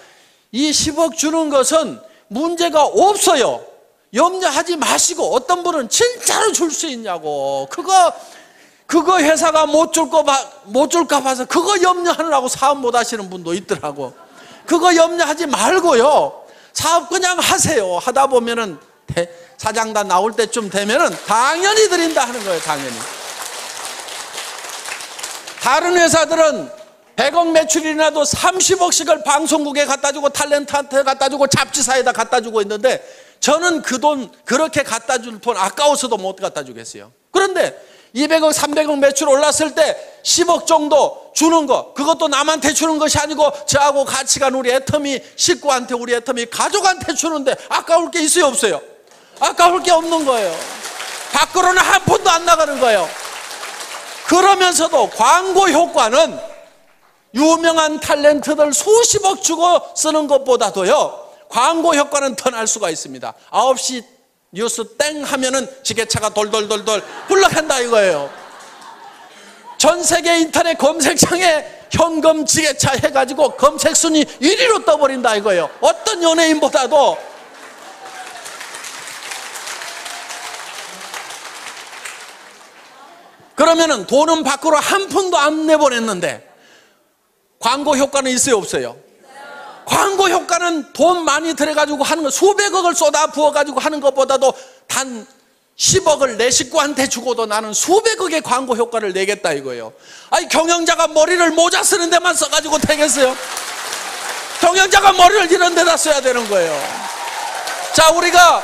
이 10억 주는 것은 문제가 없어요. 염려하지 마시고, 어떤 분은 진짜로 줄 수 있냐고, 그거 회사가 못 줄까 봐서 그거 염려하느라고 사업 못 하시는 분도 있더라고. 그거 염려하지 말고요, 사업 그냥 하세요. 하다 보면은 사장단 나올 때쯤 되면은 당연히 드린다 하는 거예요. 당연히. 다른 회사들은 100억 매출이 나도 30억씩을 방송국에 갖다 주고 탤런트한테 갖다 주고 잡지사에다 갖다 주고 있는데 저는 그 돈, 그렇게 갖다 줄 돈 아까워서도 못 갖다 주겠어요. 그런데 200억, 300억 매출 올랐을 때 10억 정도 주는 거, 그것도 남한테 주는 것이 아니고 저하고 같이 간 우리 애터미 식구한테, 우리 애터미 가족한테 주는데 아까울 게 있어요, 없어요? 아까울 게 없는 거예요. 밖으로는 한 푼도 안 나가는 거예요. 그러면서도 광고 효과는 유명한 탤런트들 수십억 주고 쓰는 것보다도요, 광고 효과는 더 날 수가 있습니다. 9시 뉴스 땡 하면은 지게차가 돌돌돌돌 굴러간다 이거예요. 전 세계 인터넷 검색창에 현금 지게차 해가지고 검색 순위 1위로 떠버린다 이거예요. 어떤 연예인보다도. 그러면은 돈은 밖으로 한 푼도 안 내보냈는데 광고 효과는 있어요, 없어요? 광고 효과는 돈 많이 들여가지고 하는 거, 수백억을 쏟아 부어가지고 하는 것보다도 단 10억을 내 식구한테 주고도 나는 수백억의 광고 효과를 내겠다 이거예요. 아니, 경영자가 머리를 모자 쓰는 데만 써가지고 되겠어요? 경영자가 머리를 이런 데다 써야 되는 거예요. 자, 우리가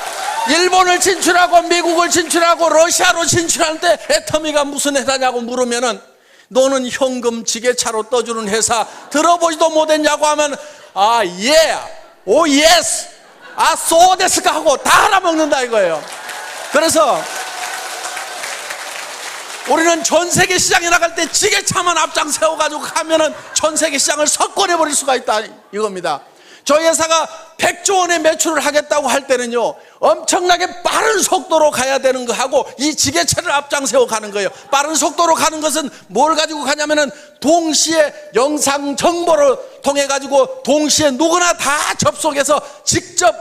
일본을 진출하고 미국을 진출하고 러시아로 진출할 때 애터미가 무슨 회사냐고 물으면은 너는 현금 지게차로 떠주는 회사 들어보지도 못했냐고 하면 아, 예, 오, 예스, 아, 소데스까 하고 다 알아먹는다 이거예요. 그래서 우리는 전 세계 시장에 나갈 때 지게차만 앞장 세워가지고 가면은 전 세계 시장을 석권해버릴 수가 있다 이겁니다. 저희 회사가 100조 원의 매출을 하겠다고 할 때는요, 엄청나게 빠른 속도로 가야 되는 거하고 이 지게차를 앞장 세워 가는 거예요. 빠른 속도로 가는 것은 뭘 가지고 가냐면은 동시에 영상 정보를 통해 가지고 동시에 누구나 다 접속해서 직접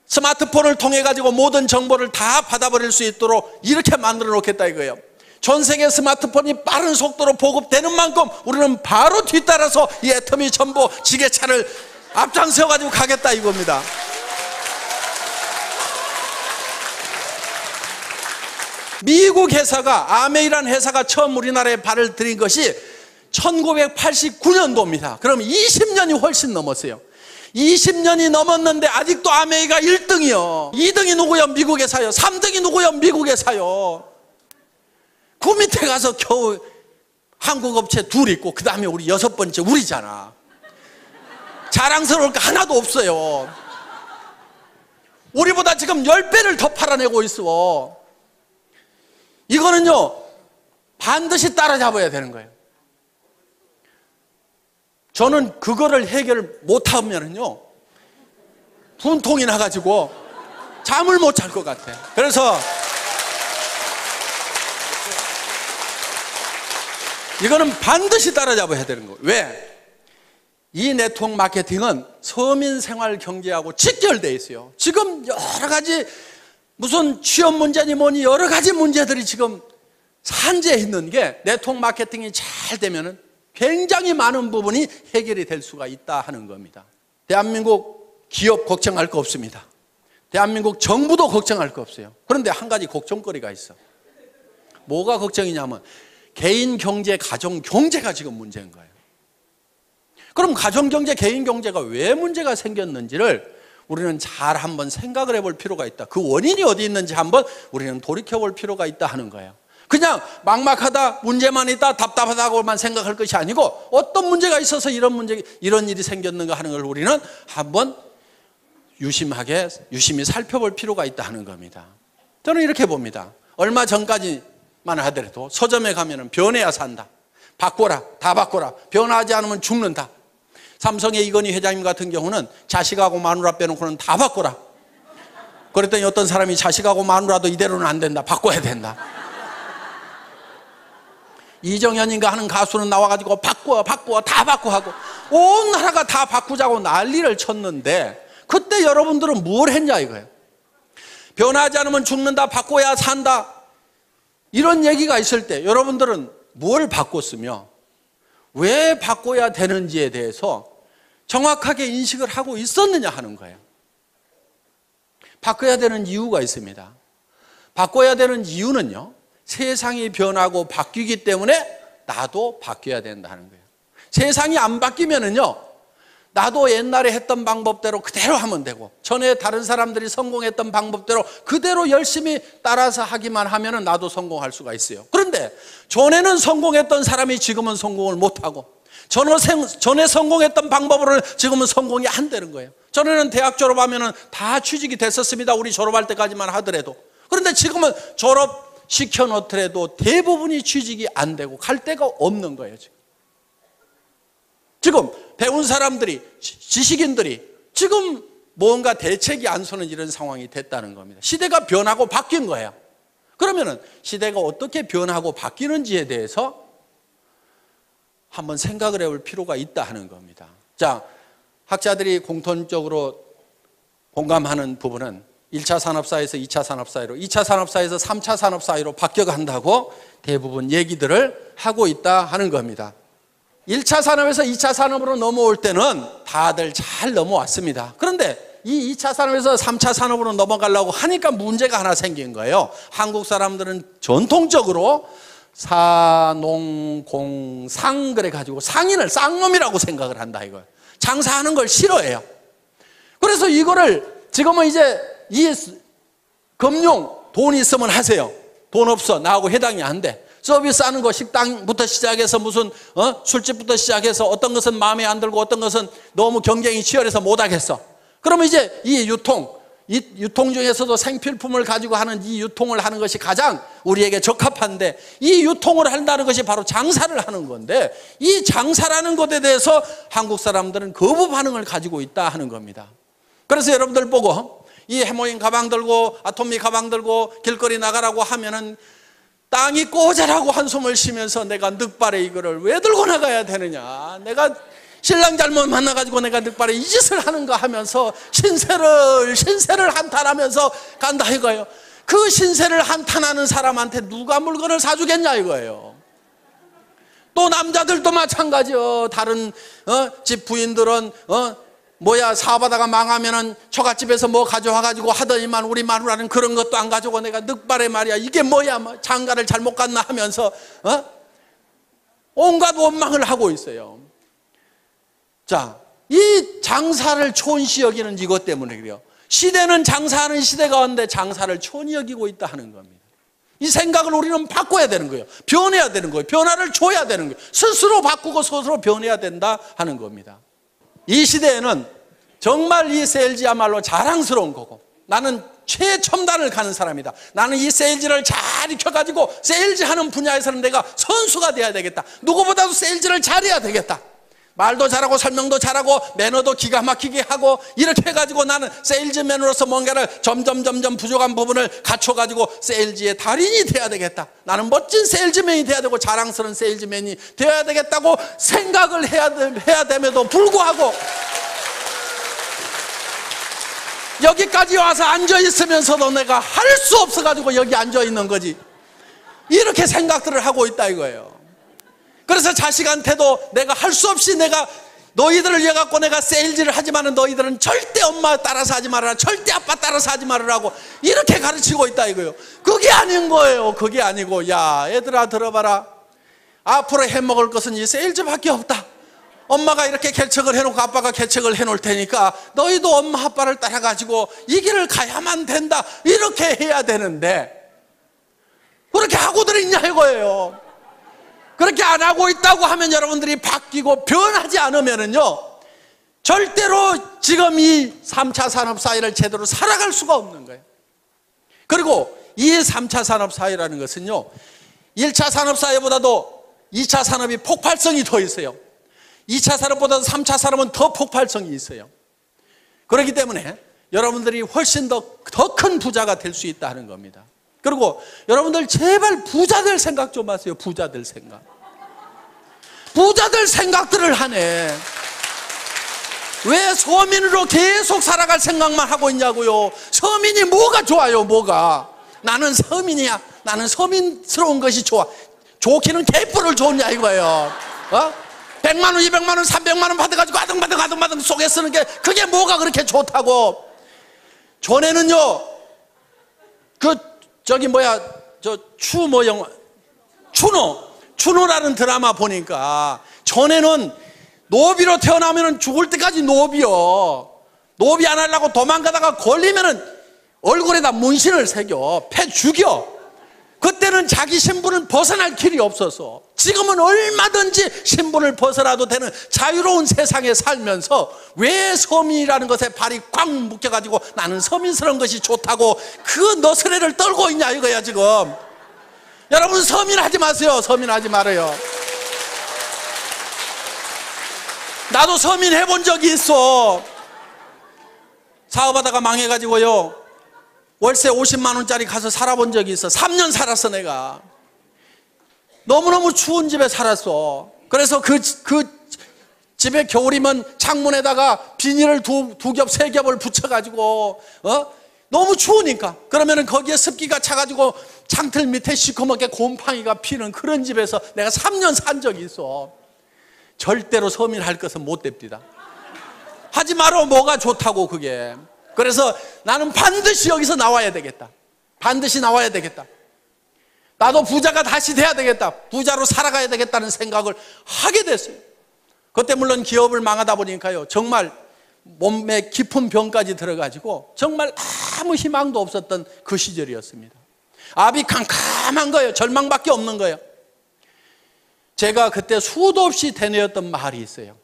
스마트폰을 통해 가지고 모든 정보를 다 받아버릴 수 있도록 이렇게 만들어 놓겠다 이거예요. 전 세계 스마트폰이 빠른 속도로 보급되는 만큼 우리는 바로 뒤따라서 이 애터미 정보 지게차를 앞장서 가지고 가겠다 이겁니다. 미국 회사가 아메이라는 회사가 처음 우리나라에 발을 들인 것이 1989년도입니다. 그럼 20년이 훨씬 넘었어요. 20년이 넘었는데 아직도 아메이가 1등이요. 2등이 누구요? 미국 회사요. 3등이 누구요? 미국 회사요. 그 밑에 가서 겨우 한국 업체 둘 있고 그 다음에 우리 6번째 우리잖아. 자랑스러울 거 하나도 없어요. 우리보다 지금 10배를 더 팔아내고 있어. 이거는요, 반드시 따라잡아야 되는 거예요. 저는 그거를 해결 못하면은요, 분통이 나가지고 잠을 못 잘 것 같아. 그래서 이거는 반드시 따라잡아야 되는 거예요. 왜? 이 네트워크 마케팅은 서민 생활 경제하고 직결되어 있어요. 지금 여러 가지 무슨 취업 문제니 뭐니 여러 가지 문제들이 지금 산재해 있는 게 네트워크 마케팅이 잘 되면은 굉장히 많은 부분이 해결이 될 수가 있다 하는 겁니다. 대한민국 기업 걱정할 거 없습니다. 대한민국 정부도 걱정할 거 없어요. 그런데 한 가지 걱정거리가 있어. 뭐가 걱정이냐면 개인 경제, 가정 경제가 지금 문제인 거예요. 그럼 가정경제, 개인경제가 왜 문제가 생겼는지를 우리는 잘 한번 생각을 해볼 필요가 있다. 그 원인이 어디 있는지 한번 우리는 돌이켜볼 필요가 있다 하는 거예요. 그냥 막막하다, 문제만 있다, 답답하다고만 생각할 것이 아니고 어떤 문제가 있어서 이런 일이 생겼는가 하는 걸 우리는 한번 유심히 살펴볼 필요가 있다 하는 겁니다. 저는 이렇게 봅니다. 얼마 전까지만 하더라도 서점에 가면은 변해야 산다. 바꿔라, 다 바꿔라. 변하지 않으면 죽는다. 삼성의 이건희 회장님 같은 경우는 자식하고 마누라 빼놓고는 다 바꿔라. 그랬더니 어떤 사람이 자식하고 마누라도 이대로는 안 된다. 바꿔야 된다. 이정현인가 하는 가수는 나와가지고 바꿔 다 바꿔 하고 온 나라가 다 바꾸자고 난리를 쳤는데 그때 여러분들은 뭘 했냐 이거예요. 변하지 않으면 죽는다, 바꿔야 산다, 이런 얘기가 있을 때 여러분들은 뭘 바꿨으며 왜 바꿔야 되는지에 대해서 정확하게 인식을 하고 있었느냐 하는 거예요. 바꿔야 되는 이유가 있습니다. 바꿔야 되는 이유는요, 세상이 변하고 바뀌기 때문에 나도 바뀌어야 된다는 거예요. 세상이 안 바뀌면은요, 나도 옛날에 했던 방법대로 그대로 하면 되고 전에 다른 사람들이 성공했던 방법대로 그대로 열심히 따라서 하기만 하면은 나도 성공할 수가 있어요. 그런데 전에는 성공했던 사람이 지금은 성공을 못하고 전에 성공했던 방법으로는 지금은 성공이 안 되는 거예요. 전에는 대학 졸업하면은 다 취직이 됐었습니다. 우리 졸업할 때까지만 하더라도. 그런데 지금은 졸업시켜 놓더라도 대부분이 취직이 안 되고 갈 데가 없는 거예요. 지금 배운 사람들이, 지식인들이 지금 뭔가 대책이 안 서는 이런 상황이 됐다는 겁니다. 시대가 변하고 바뀐 거예요. 그러면은 시대가 어떻게 변하고 바뀌는지에 대해서 한번 생각을 해볼 필요가 있다 하는 겁니다. 자, 학자들이 공통적으로 공감하는 부분은 1차 산업사회에서 2차 산업사회로, 2차 산업사회에서 3차 산업사회로 바뀌어간다고 대부분 얘기들을 하고 있다 하는 겁니다. 1차 산업에서 2차 산업으로 넘어올 때는 다들 잘 넘어왔습니다. 그런데 이 2차 산업에서 3차 산업으로 넘어가려고 하니까 문제가 하나 생긴 거예요. 한국 사람들은 전통적으로 사농공상 그래가지고 상인을 쌍놈이라고 생각을 한다 이거예요. 장사하는 걸 싫어해요. 그래서 이거를 지금은 이제 이 금융 돈 있으면 하세요. 돈 없어 나하고 해당이 안 돼. 서비스하는 거 식당부터 시작해서 무슨 술집부터 시작해서 어떤 것은 마음에 안 들고 어떤 것은 너무 경쟁이 치열해서 못 하겠어. 그러면 이제 이 유통 중에서도 생필품을 가지고 하는 이 유통을 하는 것이 가장 우리에게 적합한데 이 유통을 한다는 것이 바로 장사를 하는 건데 이 장사라는 것에 대해서 한국 사람들은 거부 반응을 가지고 있다 하는 겁니다. 그래서 여러분들 보고 이 해모인 가방 들고 아토미 가방 들고 길거리 나가라고 하면은 땅이 꼬자라고 한숨을 쉬면서 내가 늑발에 이거를 왜 들고 나가야 되느냐, 내가 신랑 잘못 만나가지고 내가 늑발에 이 짓을 하는가 하면서 신세를 한탄하면서 간다 이거예요. 그 신세를 한탄하는 사람한테 누가 물건을 사주겠냐 이거예요. 또 남자들도 마찬가지요. 다른 집 부인들은 사업하다가 망하면은 처갓집에서 뭐 가져와가지고 하더니만 우리 마누라는 그런 것도 안 가지고 내가 늑발에 말이야 이게 뭐야 장가를 잘못 갔나 하면서 온갖 원망을 하고 있어요. 자, 이 장사를 촌시 여기는 이것 때문에 그래요. 시대는 장사하는 시대 가운데 장사를 촌히 여기고 있다 하는 겁니다. 이 생각을 우리는 바꿔야 되는 거예요. 변해야 되는 거예요. 변화를 줘야 되는 거예요. 스스로 바꾸고 스스로 변해야 된다 하는 겁니다. 이 시대에는 정말 이 세일즈야말로 자랑스러운 거고 나는 최첨단을 가는 사람이다. 나는 이 세일즈를 잘 익혀가지고 세일즈하는 분야에서는 내가 선수가 돼야 되겠다. 누구보다도 세일즈를 잘해야 되겠다. 말도 잘하고 설명도 잘하고 매너도 기가 막히게 하고 이렇게 해가지고 나는 세일즈맨으로서 뭔가를 점점 부족한 부분을 갖춰가지고 세일즈의 달인이 돼야 되겠다. 나는 멋진 세일즈맨이 돼야 되고 자랑스러운 세일즈맨이 되어야 되겠다고 생각을 해야 됨에도 불구하고 여기까지 와서 앉아있으면서도 내가 할 수 없어가지고 여기 앉아있는 거지. 이렇게 생각들을 하고 있다 이거예요. 그래서 자식한테도 내가 할 수 없이 내가 너희들을 위해 갖고 내가 세일즈를 하지만은 너희들은 절대 엄마 따라서 하지 말아라. 절대 아빠 따라서 하지 말으라고 이렇게 가르치고 있다 이거예요. 그게 아닌 거예요. 그게 아니고 야 얘들아 들어봐라. 앞으로 해먹을 것은 이 세일즈밖에 없다. 엄마가 이렇게 개척을 해놓고 아빠가 개척을 해놓을 테니까 너희도 엄마 아빠를 따라가지고 이 길을 가야만 된다. 이렇게 해야 되는데 그렇게 하고들 있냐 이거예요. 그렇게 안 하고 있다고 하면 여러분들이 바뀌고 변하지 않으면은요 절대로 지금 이 3차 산업사회를 제대로 살아갈 수가 없는 거예요. 그리고 이 3차 산업사회라는 것은요 1차 산업사회보다도 2차 산업이 폭발성이 더 있어요. 2차 산업보다도 3차 산업은 더 폭발성이 있어요. 그렇기 때문에 여러분들이 훨씬 더 큰 부자가 될 수 있다는 겁니다. 그리고 여러분들 제발 부자들 생각 좀 하세요. 부자들 생각. 부자들 생각들을 하네. 왜 서민으로 계속 살아갈 생각만 하고 있냐고요. 서민이 뭐가 좋아요 뭐가. 나는 서민이야. 나는 서민스러운 것이 좋아. 좋기는 개뿔을 좋냐 이거예요. 100만 원 200만 원 300만 원 받아가지고 아등바등 속에 쓰는 게 그게 뭐가 그렇게 좋다고. 전에는요 추노라는 드라마 보니까 전에는 노비로 태어나면 죽을 때까지 노비요. 노비 안 하려고 도망가다가 걸리면은 얼굴에다 문신을 새겨 패 죽여. 그때는 자기 신분을 벗어날 길이 없어서 지금은 얼마든지 신분을 벗어나도 되는 자유로운 세상에 살면서 왜 서민이라는 것에 발이 꽉 묶여가지고 나는 서민스러운 것이 좋다고 그 너스레를 떨고 있냐 이거야 지금. 여러분 서민하지 마세요. 서민하지 말아요. 나도 서민 해본 적이 있어. 사업하다가 망해가지고요 월세 50만 원짜리 가서 살아본 적이 있어. 3년 살았어 내가. 너무너무 추운 집에 살았어. 그래서 그 집에 겨울이면 창문에다가 비닐을 두 겹, 세 겹을 붙여가지고 너무 추우니까 그러면은 거기에 습기가 차가지고 창틀 밑에 시커멓게 곰팡이가 피는 그런 집에서 내가 3년 산 적이 있어. 절대로 서민할 것은 못 됩니다. 하지 마라. 뭐가 좋다고 그게. 그래서 나는 반드시 여기서 나와야 되겠다. 반드시 나와야 되겠다. 나도 부자가 다시 돼야 되겠다. 부자로 살아가야 되겠다는 생각을 하게 됐어요. 그때 물론 기업을 망하다 보니까요, 정말 몸에 깊은 병까지 들어가지고 정말 아무 희망도 없었던 그 시절이었습니다. 앞이 캄캄한 거예요. 절망밖에 없는 거예요. 제가 그때 수도 없이 되뇌었던 말이 있어요.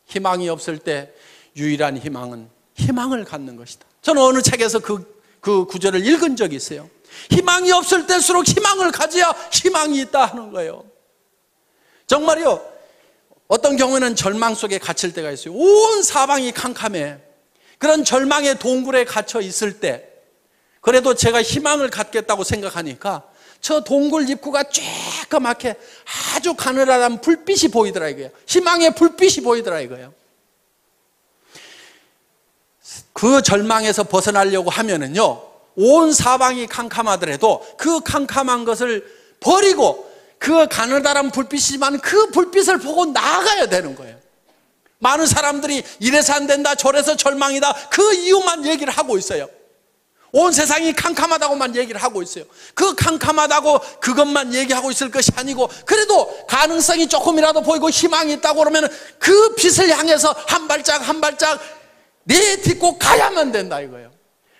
희망이 없을 때 유일한 희망은 희망을 갖는 것이다. 저는 어느 책에서 그 구절을 읽은 적이 있어요. 희망이 없을 때일수록 희망을 가져야 희망이 있다 하는 거예요. 정말요, 어떤 경우에는 절망 속에 갇힐 때가 있어요. 온 사방이 캄캄해. 그런 절망의 동굴에 갇혀 있을 때 그래도 제가 희망을 갖겠다고 생각하니까 저 동굴 입구가 쬐끄맣게 아주 가느다란 불빛이 보이더라 이거예요. 희망의 불빛이 보이더라 이거예요. 그 절망에서 벗어나려고 하면은요, 온 사방이 캄캄하더라도 그 캄캄한 것을 버리고 그 가느다란 불빛이지만 그 불빛을 보고 나아가야 되는 거예요. 많은 사람들이 이래서 안 된다, 저래서 절망이다, 그 이유만 얘기를 하고 있어요. 온 세상이 캄캄하다고만 얘기를 하고 있어요. 그 캄캄하다고 그것만 얘기하고 있을 것이 아니고, 그래도 가능성이 조금이라도 보이고 희망이 있다고 그러면 그 빛을 향해서 한 발짝 한 발짝 내딛고 가야만 된다 이거예요.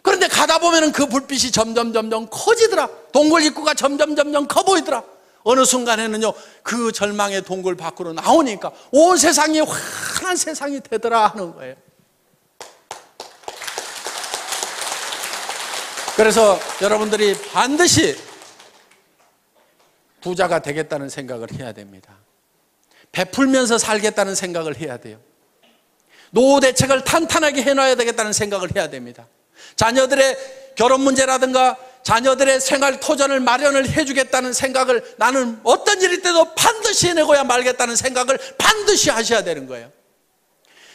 그런데 가다 보면 그 불빛이 점점 커지더라. 동굴 입구가 점점 커 보이더라. 어느 순간에는요, 그 절망의 동굴 밖으로 나오니까 온 세상이 환한 세상이 되더라 하는 거예요. 그래서 여러분들이 반드시 부자가 되겠다는 생각을 해야 됩니다. 베풀면서 살겠다는 생각을 해야 돼요. 노후 대책을 탄탄하게 해놔야 되겠다는 생각을 해야 됩니다. 자녀들의 결혼 문제라든가 자녀들의 생활 토전을 마련을 해주겠다는 생각을, 나는 어떤 일이 때도 반드시 해내고야 말겠다는 생각을 반드시 하셔야 되는 거예요.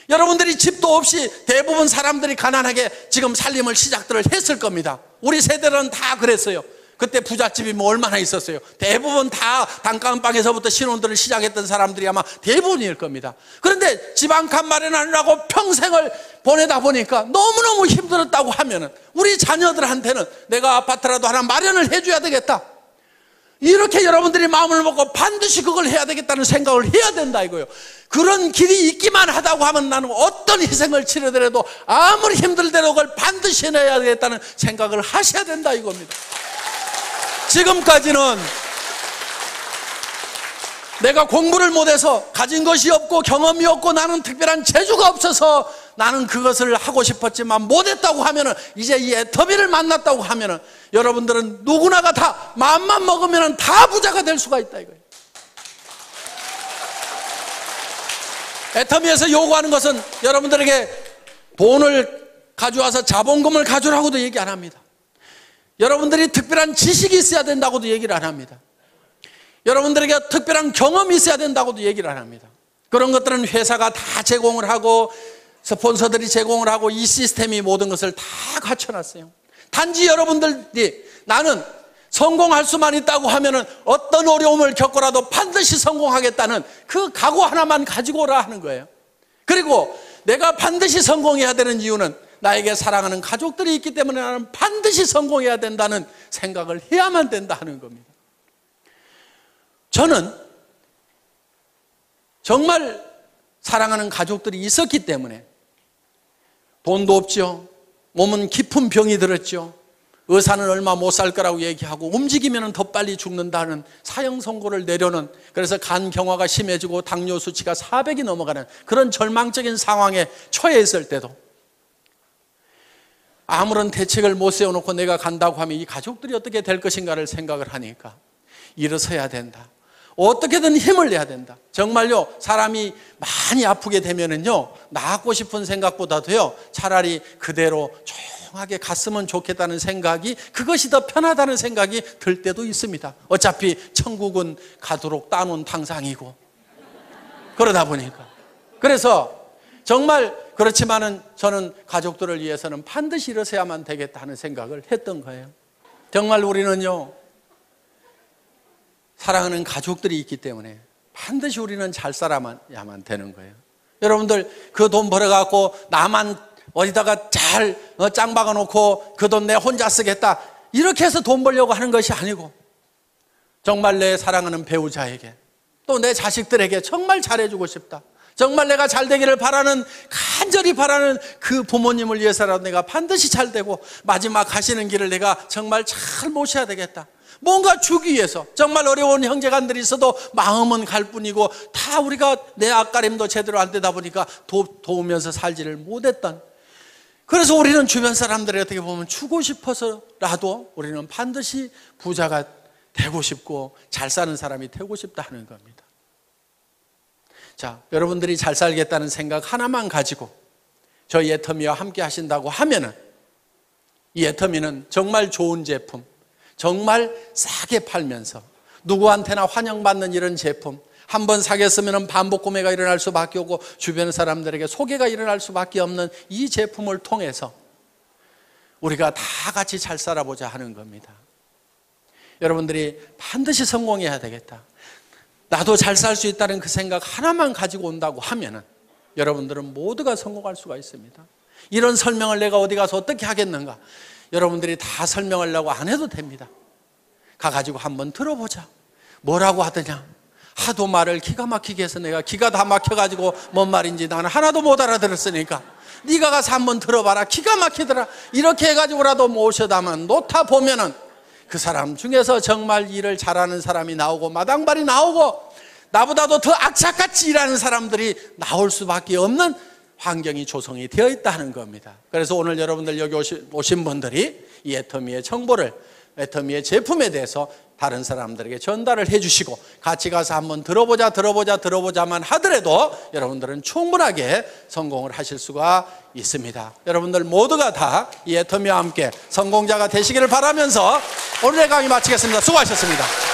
여러분들이 집도 없이 대부분 사람들이 가난하게 지금 살림을 시작들을 했을 겁니다. 우리 세대는 다 그랬어요. 그때 부잣집이 뭐 얼마나 있었어요. 대부분 다 단칸방에서부터 신혼들을 시작했던 사람들이 아마 대부분일 겁니다. 그런데 집 한 칸 마련하느라고 평생을 보내다 보니까 너무너무 힘들었다고 하면은 우리 자녀들한테는 내가 아파트라도 하나 마련을 해줘야 되겠다, 이렇게 여러분들이 마음을 먹고 반드시 그걸 해야 되겠다는 생각을 해야 된다 이거예요. 그런 길이 있기만 하다고 하면 나는 어떤 희생을 치르더라도 아무리 힘들더라도 그걸 반드시 해내야 되겠다는 생각을 하셔야 된다 이겁니다. 지금까지는 내가 공부를 못해서 가진 것이 없고 경험이 없고 나는 특별한 재주가 없어서 나는 그것을 하고 싶었지만 못했다고 하면은, 이제 이 애터미를 만났다고 하면은 여러분들은 누구나가 다 마음만 먹으면 다 부자가 될 수가 있다 이거예요. 애터미에서 요구하는 것은 여러분들에게 돈을 가져와서 자본금을 가져라고도 얘기 안 합니다. 여러분들이 특별한 지식이 있어야 된다고도 얘기를 안 합니다. 여러분들에게 특별한 경험이 있어야 된다고도 얘기를 안 합니다. 그런 것들은 회사가 다 제공을 하고 스폰서들이 제공을 하고 이 시스템이 모든 것을 다 갖춰놨어요. 단지 여러분들이 나는 성공할 수만 있다고 하면은 어떤 어려움을 겪고라도 반드시 성공하겠다는 그 각오 하나만 가지고 오라 하는 거예요. 그리고 내가 반드시 성공해야 되는 이유는 나에게 사랑하는 가족들이 있기 때문에 나는 반드시 성공해야 된다는 생각을 해야만 된다 하는 겁니다. 저는 정말 사랑하는 가족들이 있었기 때문에 돈도 없죠. 몸은 깊은 병이 들었죠. 의사는 얼마 못 살 거라고 얘기하고 움직이면 더 빨리 죽는다는 사형 선고를 내려는, 그래서 간 경화가 심해지고 당뇨 수치가 400이 넘어가는 그런 절망적인 상황에 처해 있을 때도 아무런 대책을 못 세워놓고 내가 간다고 하면 이 가족들이 어떻게 될 것인가를 생각을 하니까 일어서야 된다. 어떻게든 힘을 내야 된다. 정말요, 사람이 많이 아프게 되면은요, 나았고 싶은 생각보다도요, 차라리 그대로 조용하게 갔으면 좋겠다는 생각이, 그것이 더 편하다는 생각이 들 때도 있습니다. 어차피 천국은 가도록 따놓은 탕상이고, 그러다 보니까. 그래서 정말 그렇지만은 저는 가족들을 위해서는 반드시 일어서야만 되겠다 하는 생각을 했던 거예요. 정말 우리는요, 사랑하는 가족들이 있기 때문에 반드시 우리는 잘 살아야만 되는 거예요. 여러분들 그 돈 벌어갖고 나만 어디다가 잘 짱 박아놓고 그 돈 내 혼자 쓰겠다 이렇게 해서 돈 벌려고 하는 것이 아니고 정말 내 사랑하는 배우자에게 또 내 자식들에게 정말 잘해주고 싶다. 정말 내가 잘 되기를 바라는 간절히 바라는 그 부모님을 위해서라도 내가 반드시 잘 되고 마지막 가시는 길을 내가 정말 잘 모셔야 되겠다. 뭔가 주기 위해서 정말 어려운 형제간들이 있어도 마음은 갈 뿐이고 다 우리가 내 앞가림도 제대로 안 되다 보니까 도우면서 살지를 못했던, 그래서 우리는 주변 사람들이 어떻게 보면 주고 싶어서라도 우리는 반드시 부자가 되고 싶고 잘 사는 사람이 되고 싶다 하는 겁니다. 자, 여러분들이 잘 살겠다는 생각 하나만 가지고 저희 애터미와 함께 하신다고 하면은 이 애터미는 정말 좋은 제품, 정말 싸게 팔면서 누구한테나 환영받는 이런 제품, 한번 사겠으면 반복 구매가 일어날 수밖에 없고 주변 사람들에게 소개가 일어날 수밖에 없는 이 제품을 통해서 우리가 다 같이 잘 살아보자 하는 겁니다. 여러분들이 반드시 성공해야 되겠다, 나도 잘 살 수 있다는 그 생각 하나만 가지고 온다고 하면은 여러분들은 모두가 성공할 수가 있습니다. 이런 설명을 내가 어디 가서 어떻게 하겠는가? 여러분들이 다 설명하려고 안 해도 됩니다. 가가지고 한번 들어보자. 뭐라고 하더냐? 하도 말을 기가 막히게 해서 내가 기가 다 막혀가지고 뭔 말인지 나는 하나도 못 알아들었으니까 네가 가서 한번 들어봐라. 기가 막히더라. 이렇게 해가지고라도 모셔다만 놓다 보면은 그 사람 중에서 정말 일을 잘하는 사람이 나오고 마당발이 나오고 나보다도 더 악착같이 일하는 사람들이 나올 수밖에 없는 환경이 조성이 되어 있다는 겁니다. 그래서 오늘 여러분들 여기 오신 분들이 이 애터미의 정보를, 애터미의 제품에 대해서 다른 사람들에게 전달을 해주시고 같이 가서 한번 들어보자만 하더라도 여러분들은 충분하게 성공을 하실 수가 있습니다. 여러분들 모두가 다 이 애터미와 함께 성공자가 되시기를 바라면서 오늘의 강의 마치겠습니다. 수고하셨습니다.